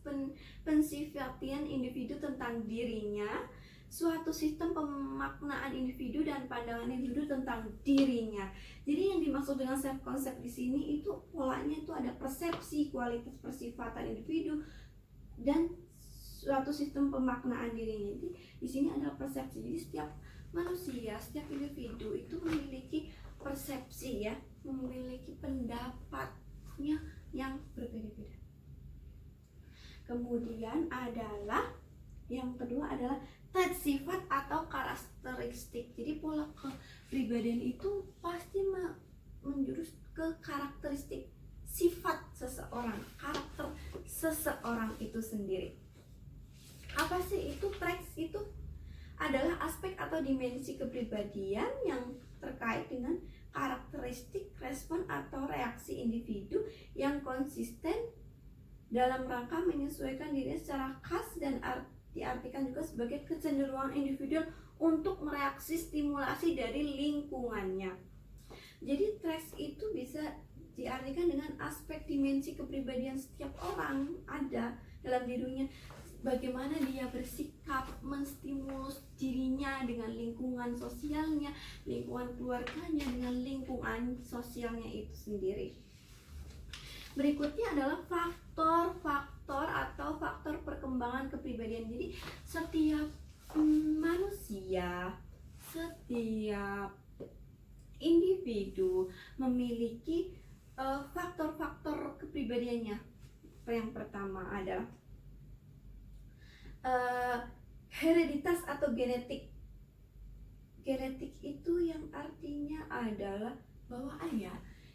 pensifatian individu tentang dirinya, suatu sistem pemaknaan individu dan pandangan individu tentang dirinya. Jadi yang dimaksud dengan self concept di sini itu polanya itu ada persepsi, kualitas persifatan individu, dan suatu sistem pemaknaan dirinya. Jadi di sini adalah persepsi. Jadi setiap manusia, setiap individu itu memiliki persepsi ya, memiliki pendapatnya yang berbeda-beda. Kemudian adalah yang kedua adalah trait, sifat atau karakteristik. Jadi pola kepribadian itu pasti menjurus ke karakteristik sifat seseorang, karakter seseorang itu sendiri. Apa sih itu traits? Itu adalah aspek atau dimensi kepribadian yang terkait dengan karakteristik, respon atau reaksi individu yang konsisten dalam rangka menyesuaikan dirinya secara khas, dan diartikan juga sebagai kecenderungan individu untuk mereaksi stimulasi dari lingkungannya. Jadi traits itu bisa diartikan dengan aspek dimensi kepribadian setiap orang ada dalam dirinya, bagaimana dia bersikap, menstimulus dirinya dengan lingkungan sosialnya, lingkungan keluarganya, dengan lingkungan sosialnya itu sendiri. Berikutnya adalah faktor-faktor atau faktor perkembangan kepribadian. Jadi setiap manusia, setiap individu memiliki faktor-faktor kepribadiannya. Yang pertama adalah Hereditas atau genetik. Genetik itu yang artinya adalah bawaan ya.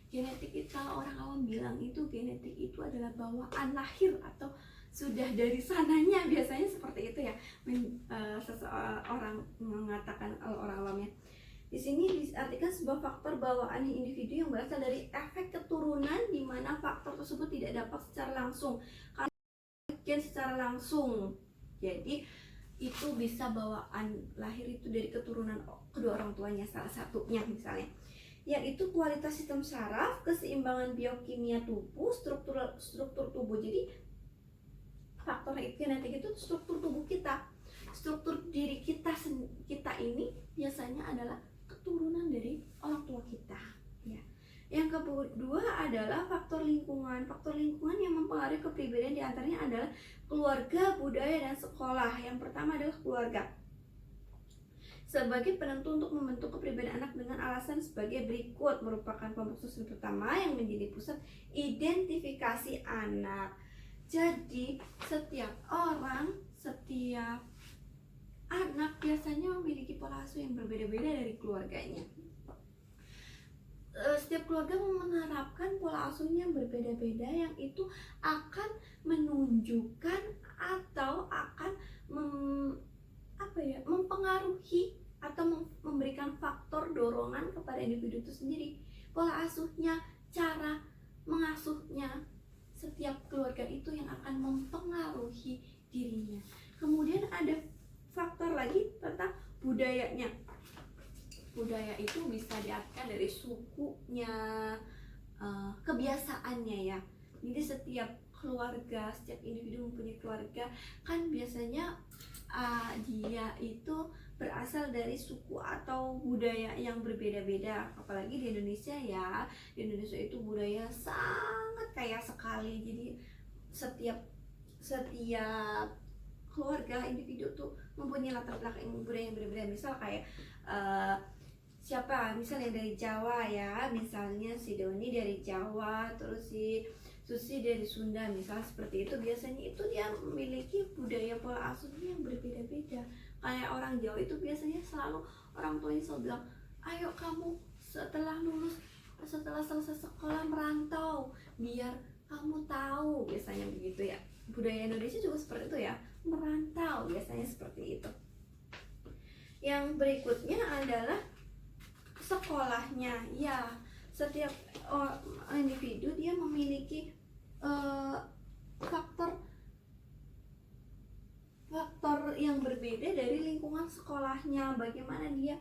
Genetik itu kalau orang awam bilang itu genetik itu adalah bawaan lahir atau sudah dari sananya, biasanya seperti itu ya. Seseorang mengatakan, orang awamnya. Di sini diartikan sebuah faktor bawaan individu yang berasal dari efek keturunan di mana faktor tersebut tidak dapat secara langsung secara langsung. Jadi itu bisa bawaan lahir itu dari keturunan kedua orang tuanya, salah satunya misalnya, yaitu kualitas sistem saraf, keseimbangan biokimia tubuh, struktur tubuh. Jadi faktor genetik itu struktur tubuh kita, struktur diri kita ini biasanya adalah keturunan dari orang tua kita ya. Yang kedua adalah faktor lingkungan. Faktor lingkungan yang mempengaruhi kepribadian diantaranya adalah keluarga, budaya, dan sekolah. Yang pertama adalah keluarga sebagai penentu untuk membentuk kepribadian anak dengan alasan sebagai berikut. Merupakan kelompok sosial pertama yang menjadi pusat identifikasi anak. Jadi setiap anak biasanya memiliki pola asuh yang berbeda-beda dari keluarganya. Setiap keluarga menerapkan pola asuhnya yang berbeda-beda, yang itu akan menunjukkan atau akan mempengaruhi atau memberikan faktor dorongan kepada individu itu sendiri. Pola asuhnya, cara mengasuhnya, setiap keluarga itu yang akan mempengaruhi dirinya. Kemudian ada faktor lagi tentang budayanya. Budaya itu bisa diartikan dari sukunya, kebiasaannya ya. Jadi setiap keluarga, setiap individu mempunyai keluarga, kan biasanya dia itu berasal dari suku atau budaya yang berbeda-beda. Apalagi di Indonesia ya, di Indonesia itu budaya sangat kaya sekali. Jadi setiap keluarga, individu tuh mempunyai latar belakang budaya yang berbeda. Misal kayak misalnya dari Jawa ya, misalnya si Doni dari Jawa, terus si Susi dari Sunda, misal seperti itu. Biasanya itu dia memiliki budaya pola asuhnya yang berbeda-beda. Kayak orang Jawa itu biasanya selalu orang tuanya selalu bilang, ayo kamu setelah selesai sekolah merantau biar kamu tahu, biasanya begitu ya. Budaya Indonesia juga seperti itu ya, merantau biasanya seperti itu. Yang berikutnya adalah sekolahnya ya. Setiap individu dia memiliki faktor yang berbeda dari lingkungan sekolahnya. Bagaimana dia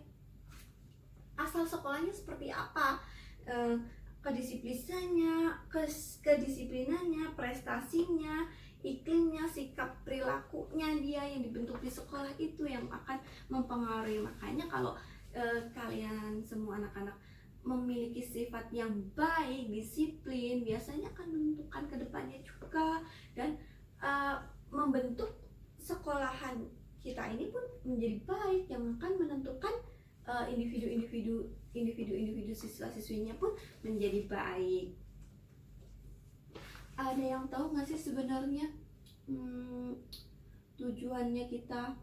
asal sekolahnya seperti apa, kedisiplinannya, prestasinya, iklimnya, sikap perilakunya dia yang dibentuk di sekolah itu yang akan mempengaruhi. Makanya kalau kalian semua anak-anak memiliki sifat yang baik, disiplin, biasanya akan menentukan kedepannya juga, dan membentuk sekolahan kita ini pun menjadi baik, yang akan menentukan individu siswa-siswinya pun menjadi baik. Ada yang tahu nggak sih sebenarnya tujuannya kita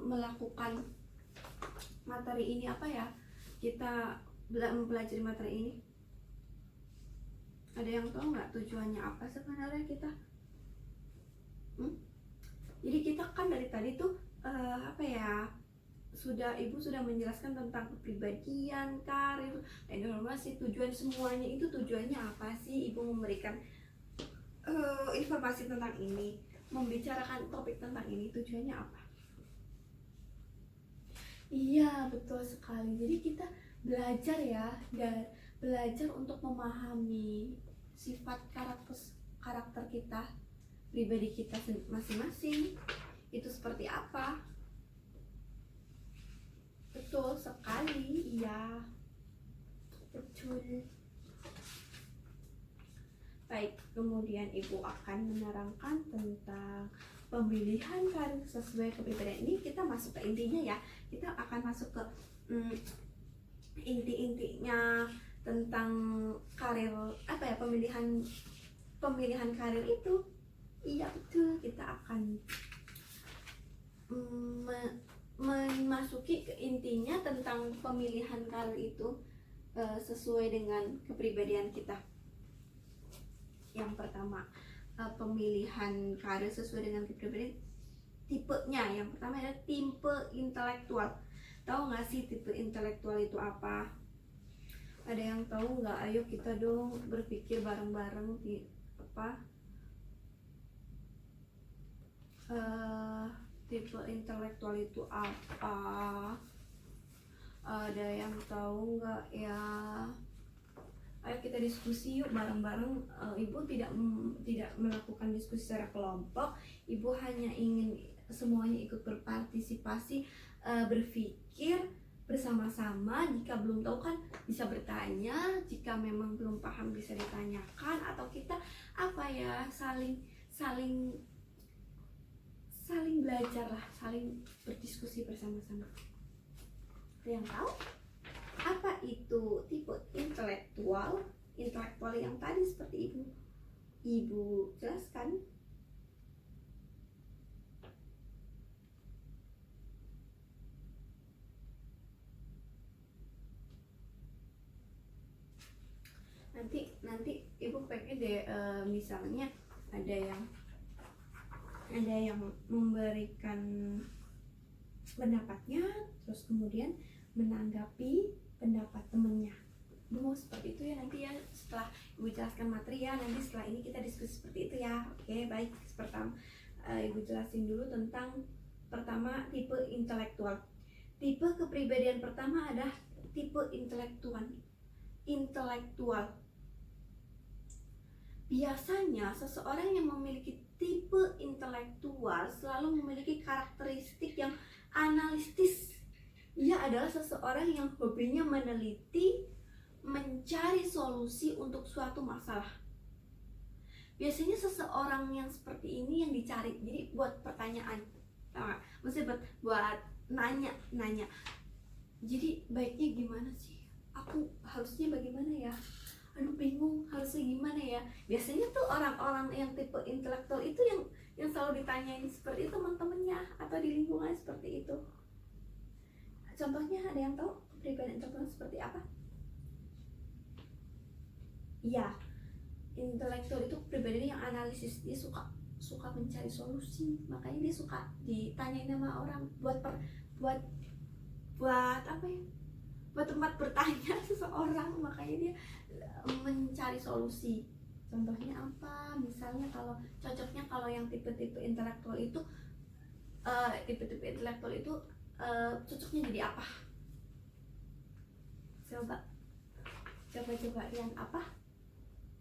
melakukan materi ini apa ya? Kita mempelajari materi ini. Ada yang tahu nggak tujuannya apa sebenarnya kita? Jadi kita kan dari tadi tuh Ibu sudah menjelaskan tentang kepribadian, karir, dan informasi. Tujuan semuanya itu tujuannya apa sih? Ibu memberikan informasi tentang ini, membicarakan topik tentang ini, tujuannya apa? Iya, betul sekali. Jadi kita belajar ya, dan belajar untuk memahami sifat karakter kita, pribadi kita masing-masing itu seperti apa. Betul sekali, iya, betul. Baik, kemudian Ibu akan menerangkan tentang pemilihan karir sesuai kepribadian. Ini kita masuk ke intinya ya. Kita akan masuk ke inti-intinya tentang karir, pemilihan karir itu. Iya betul, kita akan memasuki ke intinya tentang pemilihan karir itu sesuai dengan kepribadian kita. Yang pertama, pemilihan karir sesuai dengan kepribadian. Tipenya, yang pertama adalah tipe intelektual. Tahu nggak sih tipe intelektual itu apa? Ada yang tahu nggak? Ayo kita dong berpikir bareng-bareng di apa? Tipe intelektual itu apa? Ada yang tahu nggak ya? Ayo kita diskusi yuk bareng-bareng. Ibu tidak melakukan diskusi secara kelompok. Ibu hanya ingin semuanya ikut berpartisipasi, berpikir bersama-sama. Jika belum tahu kan bisa bertanya. Jika memang belum paham bisa ditanyakan, atau kita saling belajar lah, saling berdiskusi bersama-sama. Ada yang tahu apa itu tipe intelektual? Intelektual yang tadi seperti ibu jelaskan. Nanti ibu pengen deh misalnya ada yang memberikan pendapatnya, terus kemudian menanggapi pendapat temennya. Ibu mau seperti itu ya nanti ya, setelah ibu jelaskan materi ya, nanti setelah ini kita diskusi seperti itu ya. Oke, baik. Pertama, ibu jelasin dulu tentang pertama tipe intelektual. Tipe kepribadian pertama adalah tipe intelektual. Biasanya seseorang yang memiliki tipe intelektual selalu memiliki karakteristik yang analitis. Ia adalah seseorang yang hobinya meneliti, mencari solusi untuk suatu masalah. Biasanya seseorang yang seperti ini yang dicari, jadi buat pertanyaan, maksudnya buat nanya. Jadi baiknya gimana sih? Aku harusnya bagaimana ya? Aduh bingung harusnya gimana ya? Biasanya tuh orang-orang yang tipe intelektual itu yang selalu ditanyain seperti itu teman-temannya atau di lingkungan seperti itu. Contohnya ada yang tahu kepribadian intelektual seperti apa? Iya, intelektual itu kepribadian yang analisis. Dia suka mencari solusi, makanya dia suka ditanyain sama orang buat apa ya? Buat tempat bertanya seseorang, makanya dia mencari solusi. Contohnya apa? Misalnya kalau cocoknya kalau yang tipe-tipe intelektual itu cocoknya jadi apa? Coba Rian, apa?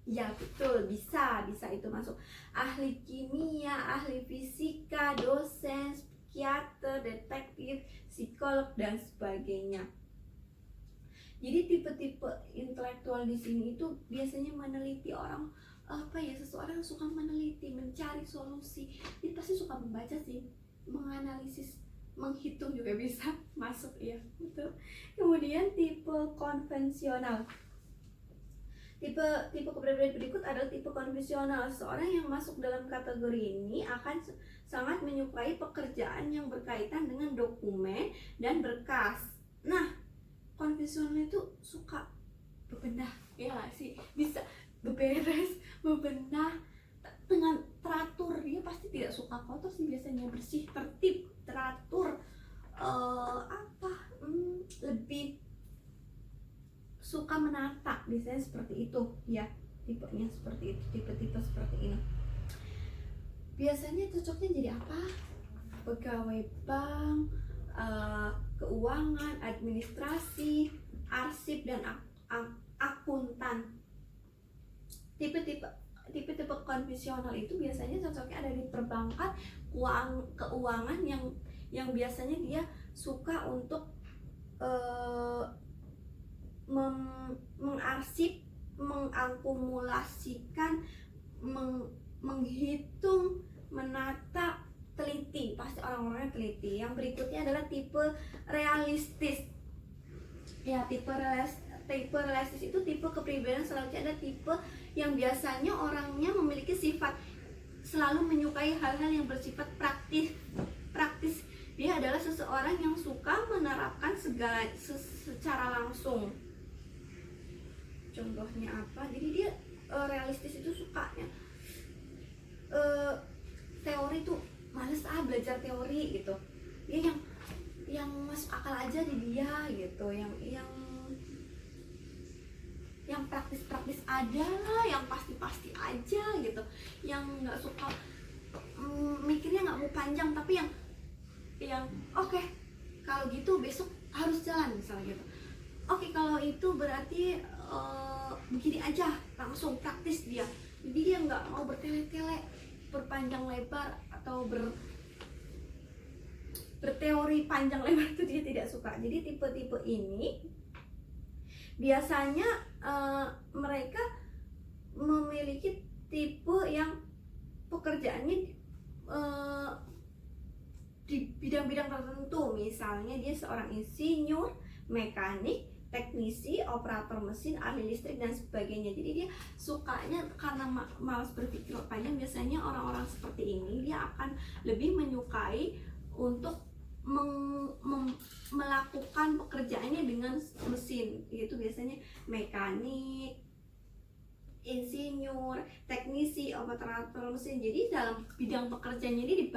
Ya betul, bisa itu masuk. Ahli kimia, ahli fisika, dosen, psikiater, detektif, psikolog dan sebagainya. Jadi tipe-tipe intelektual di sini itu biasanya meneliti orang, seseorang suka meneliti, mencari solusi. Dia pasti suka membaca sih, menganalisis, menghitung juga bisa masuk ya, betul. Kemudian tipe konvensional. Tipe kepribadian berikut adalah tipe konvensional. Seorang yang masuk dalam kategori ini akan sangat menyukai pekerjaan yang berkaitan dengan dokumen dan berkas. Nah, konvensional itu suka bebenah, ya gak sih? Bisa beberes, bebenah dengan teratur. Dia pasti tidak suka kotor sih, biasanya bersih, tertib, teratur. Lebih suka menata, biasanya seperti itu ya, tipenya seperti itu, tipe-tipe seperti ini. Biasanya cocoknya jadi apa? Pegawai bank, keuangan, administrasi, arsip dan akuntan. Tipe-tipe konvensional itu biasanya cocoknya ada di perbankan, keuangan yang biasanya dia suka untuk mengarsip, mengakumulasikan, menghitung, menata, teliti. Pasti orang-orangnya teliti. Yang berikutnya adalah tipe realistis. Ya, tipe realistis itu tipe kepribadian selanjutnya ada tipe yang biasanya orangnya memiliki sifat selalu menyukai hal-hal yang bersifat praktis. Dia adalah seseorang yang suka menerapkan segala secara langsung. Contohnya apa? Jadi dia realistis itu sukanya. Teori tuh males belajar teori gitu. Dia yang masuk akal aja di dia gitu, yang praktis-praktis aja lah, yang pasti-pasti aja gitu, yang nggak suka mikirnya nggak mau panjang, tapi yang oke, kalau gitu besok harus jalan misalnya gitu. Oke, kalau itu berarti begini aja, langsung praktis dia. Jadi dia nggak mau bertele-tele, berpanjang lebar atau berteori panjang lebar, itu dia tidak suka. Jadi tipe-tipe ini biasanya mereka memiliki tipe yang pekerjaannya di bidang-bidang tertentu. Misalnya dia seorang insinyur, mekanik, teknisi, operator mesin, ahli listrik dan sebagainya. Jadi dia sukanya karena malas berpikir panjang. Biasanya orang-orang seperti ini dia akan lebih menyukai untuk melakukan pekerjaannya dengan mesin. Itu biasanya mekanik, insinyur, teknisi, operator mesin. Jadi dalam bidang pekerjaannya ini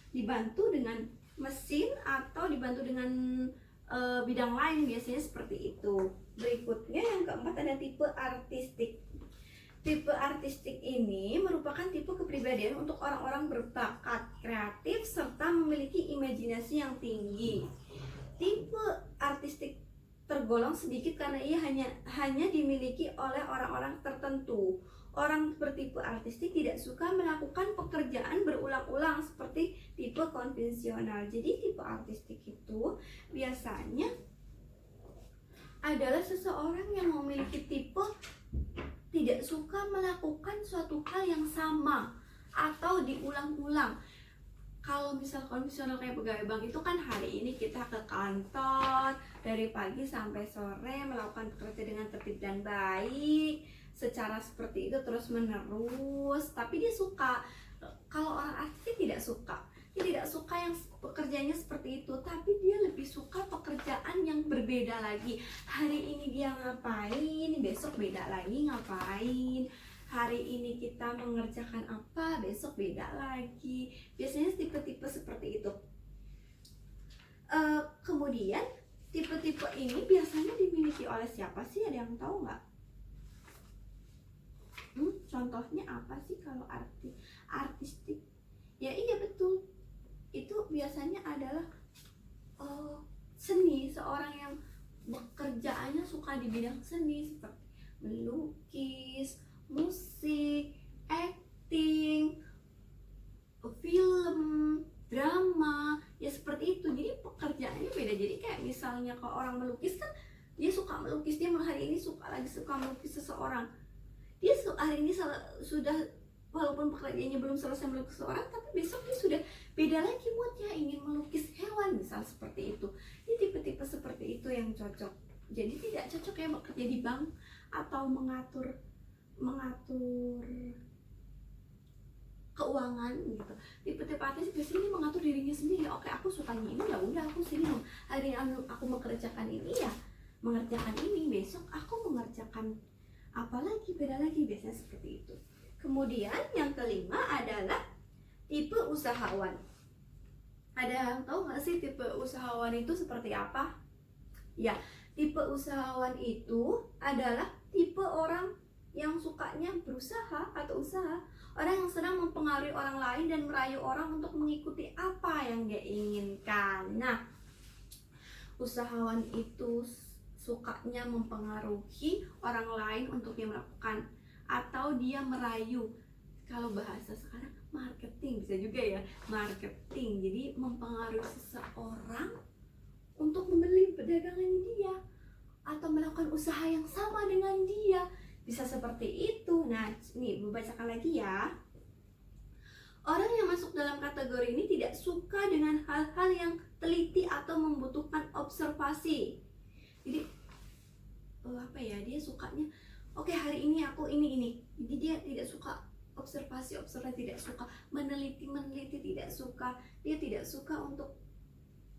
dibantu dengan mesin atau dibantu dengan bidang lain, biasanya seperti itu. Berikutnya yang keempat ada tipe artistik. Tipe artistik ini merupakan tipe kepribadian untuk orang-orang berbakat kreatif serta memiliki imajinasi yang tinggi. Tipe artistik tergolong sedikit karena ia hanya dimiliki oleh orang-orang tertentu. Orang bertipe artistik tidak suka melakukan pekerjaan berulang-ulang seperti tipe konvensional. Jadi tipe artistik itu biasanya adalah seseorang yang memiliki tipe tidak suka melakukan suatu hal yang sama atau diulang-ulang. Kalau misal konvensional kayak pegawai bank itu kan hari ini kita ke kantor dari pagi sampai sore melakukan pekerjaan dengan tertib dan baik, secara seperti itu terus menerus. Tapi dia suka. Kalau orang artis tidak suka. Dia tidak suka yang pekerjaannya seperti itu, tapi dia lebih suka pekerjaan yang berbeda lagi. Hari ini dia ngapain, besok beda lagi ngapain. Hari ini kita mengerjakan apa, besok beda lagi. Biasanya tipe-tipe seperti itu. Kemudian tipe-tipe ini biasanya dimiliki oleh siapa sih? Ada yang tahu nggak? Contohnya apa sih kalau artistik? Ya iya betul. Itu biasanya adalah seni, seorang yang bekerjaannya suka di bidang seni seperti melukis, musik, acting, film, drama, ya seperti itu. Jadi pekerjaannya beda. Jadi kayak misalnya kalau orang melukis kan dia suka melukis, dia hari ini suka melukis seseorang. Dia hari ini sudah, walaupun pekerjaannya belum selesai melukis seseorang, tapi besok dia sudah beda lagi moodnya, ingin melukis hewan misal seperti itu. Ini tipe-tipe seperti itu yang cocok. Jadi tidak cocok kayak bekerja di bank atau mengatur keuangan gitu. Tipe-tipe artis biasanya ini mengatur dirinya sendiri. Oke, aku sukanya ini, ya udah aku sini. Hari ini aku mengerjakan ini, ya mengerjakan ini. Besok aku mengerjakan apalagi, beda lagi, biasanya seperti itu. Kemudian yang kelima adalah tipe usahawan. Ada yang tahu nggak sih tipe usahawan itu seperti apa? Ya, tipe usahawan itu adalah tipe orang yang sukanya berusaha atau usaha. Orang yang sedang mempengaruhi orang lain dan merayu orang untuk mengikuti apa yang dia inginkan. Nah, usahawan itu sukanya mempengaruhi orang lain untuk dia melakukan, atau dia merayu. Kalau bahasa sekarang marketing, bisa juga ya, marketing. Jadi mempengaruhi seseorang untuk membeli perdagangannya dia atau melakukan usaha yang sama dengan dia. Bisa seperti itu. Nah, nih bacakan lagi ya. Orang yang masuk dalam kategori ini tidak suka dengan hal-hal yang teliti atau membutuhkan observasi. Jadi dia sukanya oke, hari ini aku ini. Jadi dia tidak suka observasi, tidak suka meneliti, tidak suka. Dia tidak suka untuk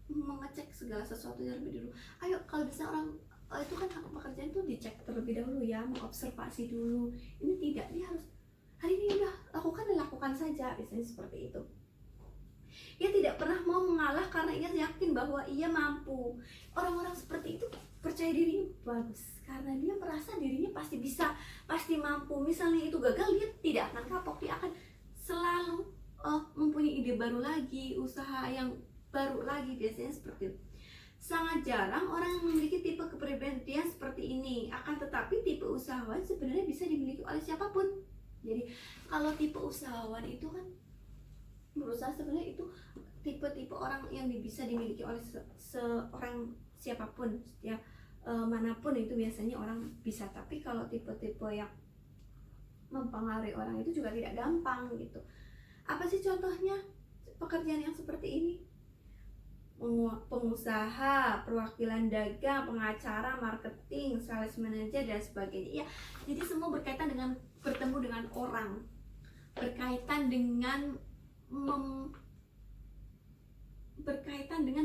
mengecek segala sesuatu terlebih dulu. Ayo, kalau bisa orang itu kan hak pekerjaan itu dicek terlebih dahulu ya, mengobservasi dulu. Ini tidak, dia harus hari ini udah lakukan saja, biasanya seperti itu. Ia tidak pernah mau mengalah karena ia yakin bahwa ia mampu. Orang-orang seperti itu percaya dirinya bagus karena dia merasa dirinya pasti bisa, pasti mampu. Misalnya itu gagal, dia tidak akan kapok, dia akan selalu mempunyai ide baru lagi, usaha yang baru lagi, biasanya seperti itu. Sangat jarang orang yang memiliki tipe kepribadian seperti ini. Akan tetapi tipe usahawan sebenarnya bisa dimiliki oleh siapapun. Jadi kalau tipe usahawan itu kan berusaha, sebenarnya itu tipe-tipe orang yang bisa dimiliki oleh seorang siapapun ya, manapun itu biasanya orang bisa. Tapi kalau tipe-tipe yang mempengaruhi orang itu juga tidak gampang gitu. Apa sih contohnya pekerjaan yang seperti ini? Pengusaha, perwakilan dagang, pengacara, marketing, sales manager dan sebagainya. Ya, jadi semua berkaitan dengan bertemu dengan orang, berkaitan dengan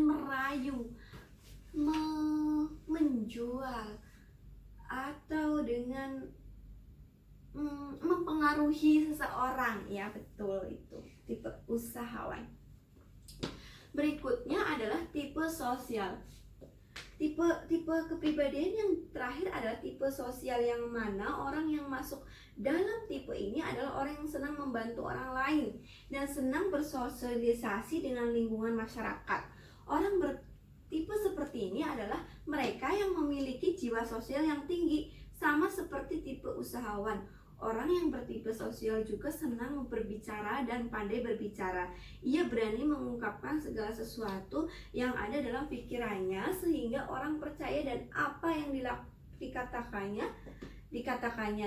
merayu, menjual, atau dengan mempengaruhi seseorang. Ya, betul, itu tipe usahawan. Berikutnya adalah tipe sosial. Tipe kepribadian yang terakhir adalah tipe sosial, yang mana orang yang masuk dalam tipe ini adalah orang yang senang membantu orang lain dan senang bersosialisasi dengan lingkungan masyarakat. Orang bertipe seperti ini adalah mereka yang memiliki jiwa sosial yang tinggi, sama seperti tipe usahawan. Orang yang bertipe sosial juga senang berbicara dan pandai berbicara. Ia berani mengungkapkan segala sesuatu yang ada dalam pikirannya sehingga orang percaya dan apa yang dikatakannya.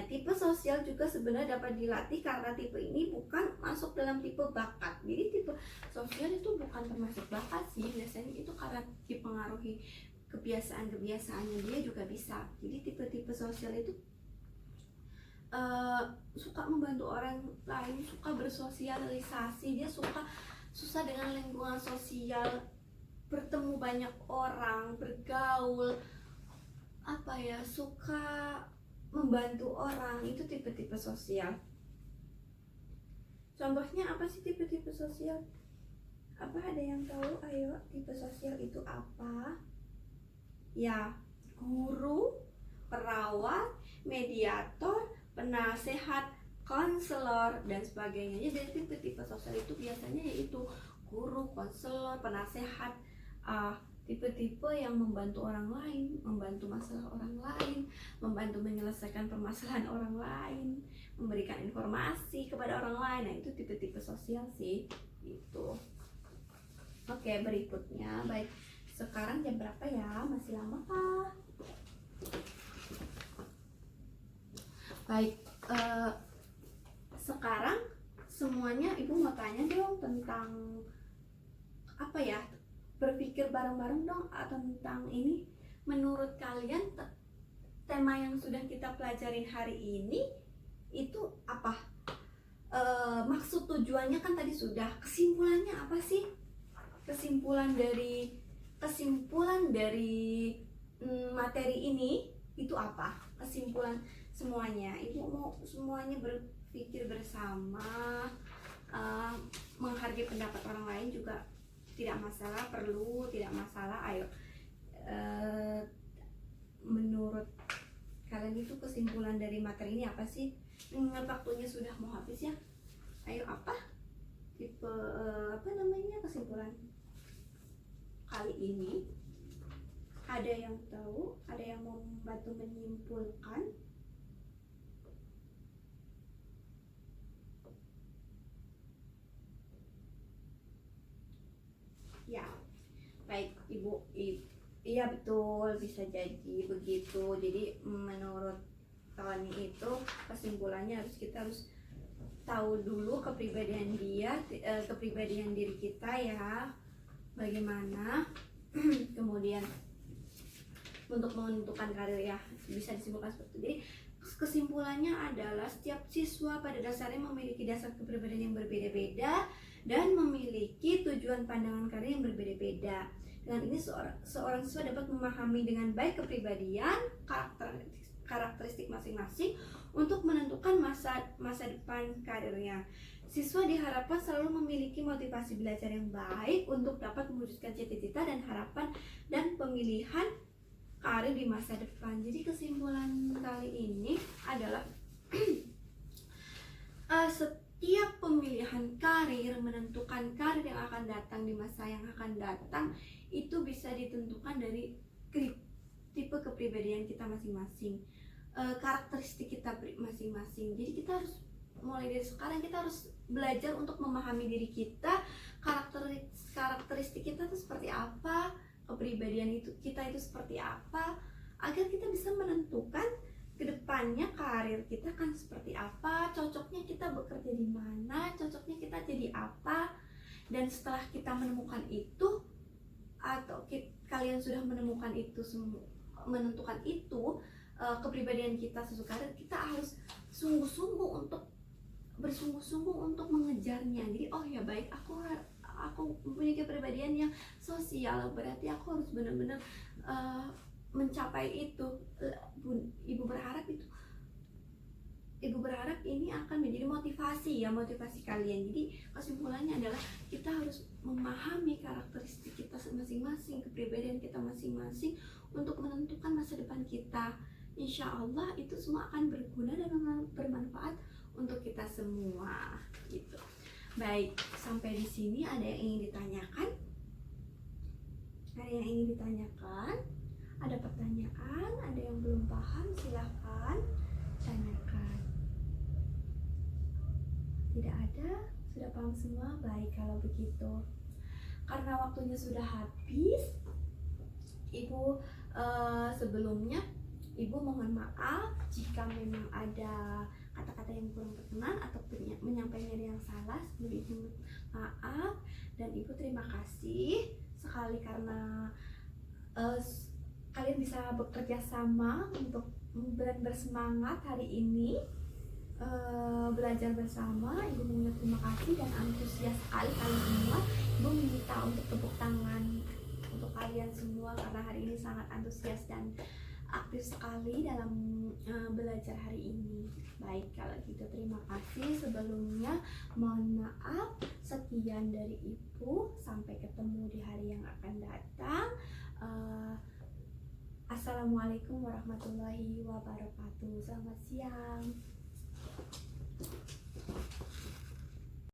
Tipe sosial juga sebenarnya dapat dilatih karena tipe ini bukan masuk dalam tipe bakat. Jadi tipe sosial itu bukan termasuk bakat sih, biasanya itu karena dipengaruhi kebiasaan-kebiasaannya dia juga bisa. Jadi tipe-tipe sosial itu suka membantu orang lain, suka bersosialisasi, dia susah dengan lingkungan sosial, bertemu banyak orang, bergaul, suka membantu orang. Itu tipe-tipe sosial. Contohnya apa sih tipe-tipe sosial? Apa ada yang tahu? Ayo, tipe sosial itu apa? Ya, guru, perawat, mediator, penasehat, konselor, dan sebagainya. Jadi tipe-tipe sosial itu biasanya yaitu guru, konselor, penasehat, tipe-tipe yang membantu orang lain, membantu masalah orang lain, membantu menyelesaikan permasalahan orang lain, memberikan informasi kepada orang lain. Nah, itu tipe-tipe sosial sih, gitu. Oke, berikutnya. Baik, sekarang jam berapa ya? Masih lama kah? Baik, sekarang semuanya ibu mau tanya dong tentang berpikir bareng-bareng dong tentang ini. Menurut kalian tema yang sudah kita pelajarin hari ini itu apa? Maksud tujuannya kan tadi sudah. Kesimpulannya apa sih? Kesimpulan dari materi ini itu apa? Kesimpulan semuanya, ibu mau semuanya berpikir bersama, menghargai pendapat orang lain juga tidak masalah, tidak masalah. Ayo, menurut kalian itu kesimpulan dari materi ini apa sih? Ingat waktunya sudah mau habis ya. Ayo, apa tipe kesimpulan kali ini? Ada yang tahu? Ada yang mau membantu menyimpulkan? Ya, baik ibu. Iya betul, bisa jadi begitu. Jadi menurut kawan itu kesimpulannya kita harus tahu dulu kepribadian diri kita ya, bagaimana. Kemudian untuk menentukan karir ya, bisa disimpulkan seperti itu. Jadi kesimpulannya adalah setiap siswa pada dasarnya memiliki dasar kepribadian yang berbeda-beda dan memiliki tujuan pandangan karir yang berbeda-beda. Dengan ini seorang siswa dapat memahami dengan baik kepribadian, karakteristik masing-masing untuk menentukan masa depan karirnya. Siswa diharapkan selalu memiliki motivasi belajar yang baik untuk dapat mewujudkan cita-cita dan harapan dan pemilihan karir di masa depan. Jadi kesimpulan kali ini adalah setiap pemilihan karir, menentukan karir yang akan datang di masa yang akan datang itu bisa ditentukan dari tipe kepribadian kita masing-masing, karakteristik kita masing-masing. Jadi kita harus mulai dari sekarang kita harus belajar untuk memahami diri kita, karakteristik kita itu seperti apa, kepribadian kita itu seperti apa, agar kita bisa menentukan kedepannya karir kita kan seperti apa, cocoknya kita bekerja di mana, cocoknya kita jadi apa. Dan setelah kita menemukan itu, atau kalian sudah menemukan itu, menentukan itu, kepribadian kita sesuai karir, kita harus bersungguh-sungguh untuk mengejarnya. Jadi oh ya baik, aku mempunyai kepribadian yang sosial, berarti aku harus benar-benar mencapai itu. Ibu berharap ini akan menjadi motivasi kalian. Jadi kesimpulannya adalah kita harus memahami karakteristik kita masing-masing, kepribadian kita masing-masing untuk menentukan masa depan kita. Insya Allah itu semua akan berguna dan bermanfaat untuk kita semua gitu. Baik, sampai di sini ada yang ingin ditanyakan? Ada pertanyaan? Ada yang belum paham? Silahkan tanyakan. Tidak ada? Sudah paham semua? Baik kalau begitu. Karena waktunya sudah habis, Ibu sebelumnya Ibu mohon maaf jika memang ada kata-kata yang kurang berkenan atau menyampaikan yang salah. Sebelum Ibu maaf, dan Ibu terima kasih sekali karena kalian bisa bekerja sama untuk bersemangat hari ini, belajar bersama. Ibu mengucapkan terima kasih dan antusias sekali kalian semua. Ibu minta untuk tepuk tangan untuk kalian semua karena hari ini sangat antusias dan aktif sekali dalam belajar hari ini. Baik kalau gitu, terima kasih sebelumnya. Mohon maaf. Sekian dari Ibu, sampai ketemu di hari yang akan datang. Assalamualaikum warahmatullahi wabarakatuh. Selamat siang.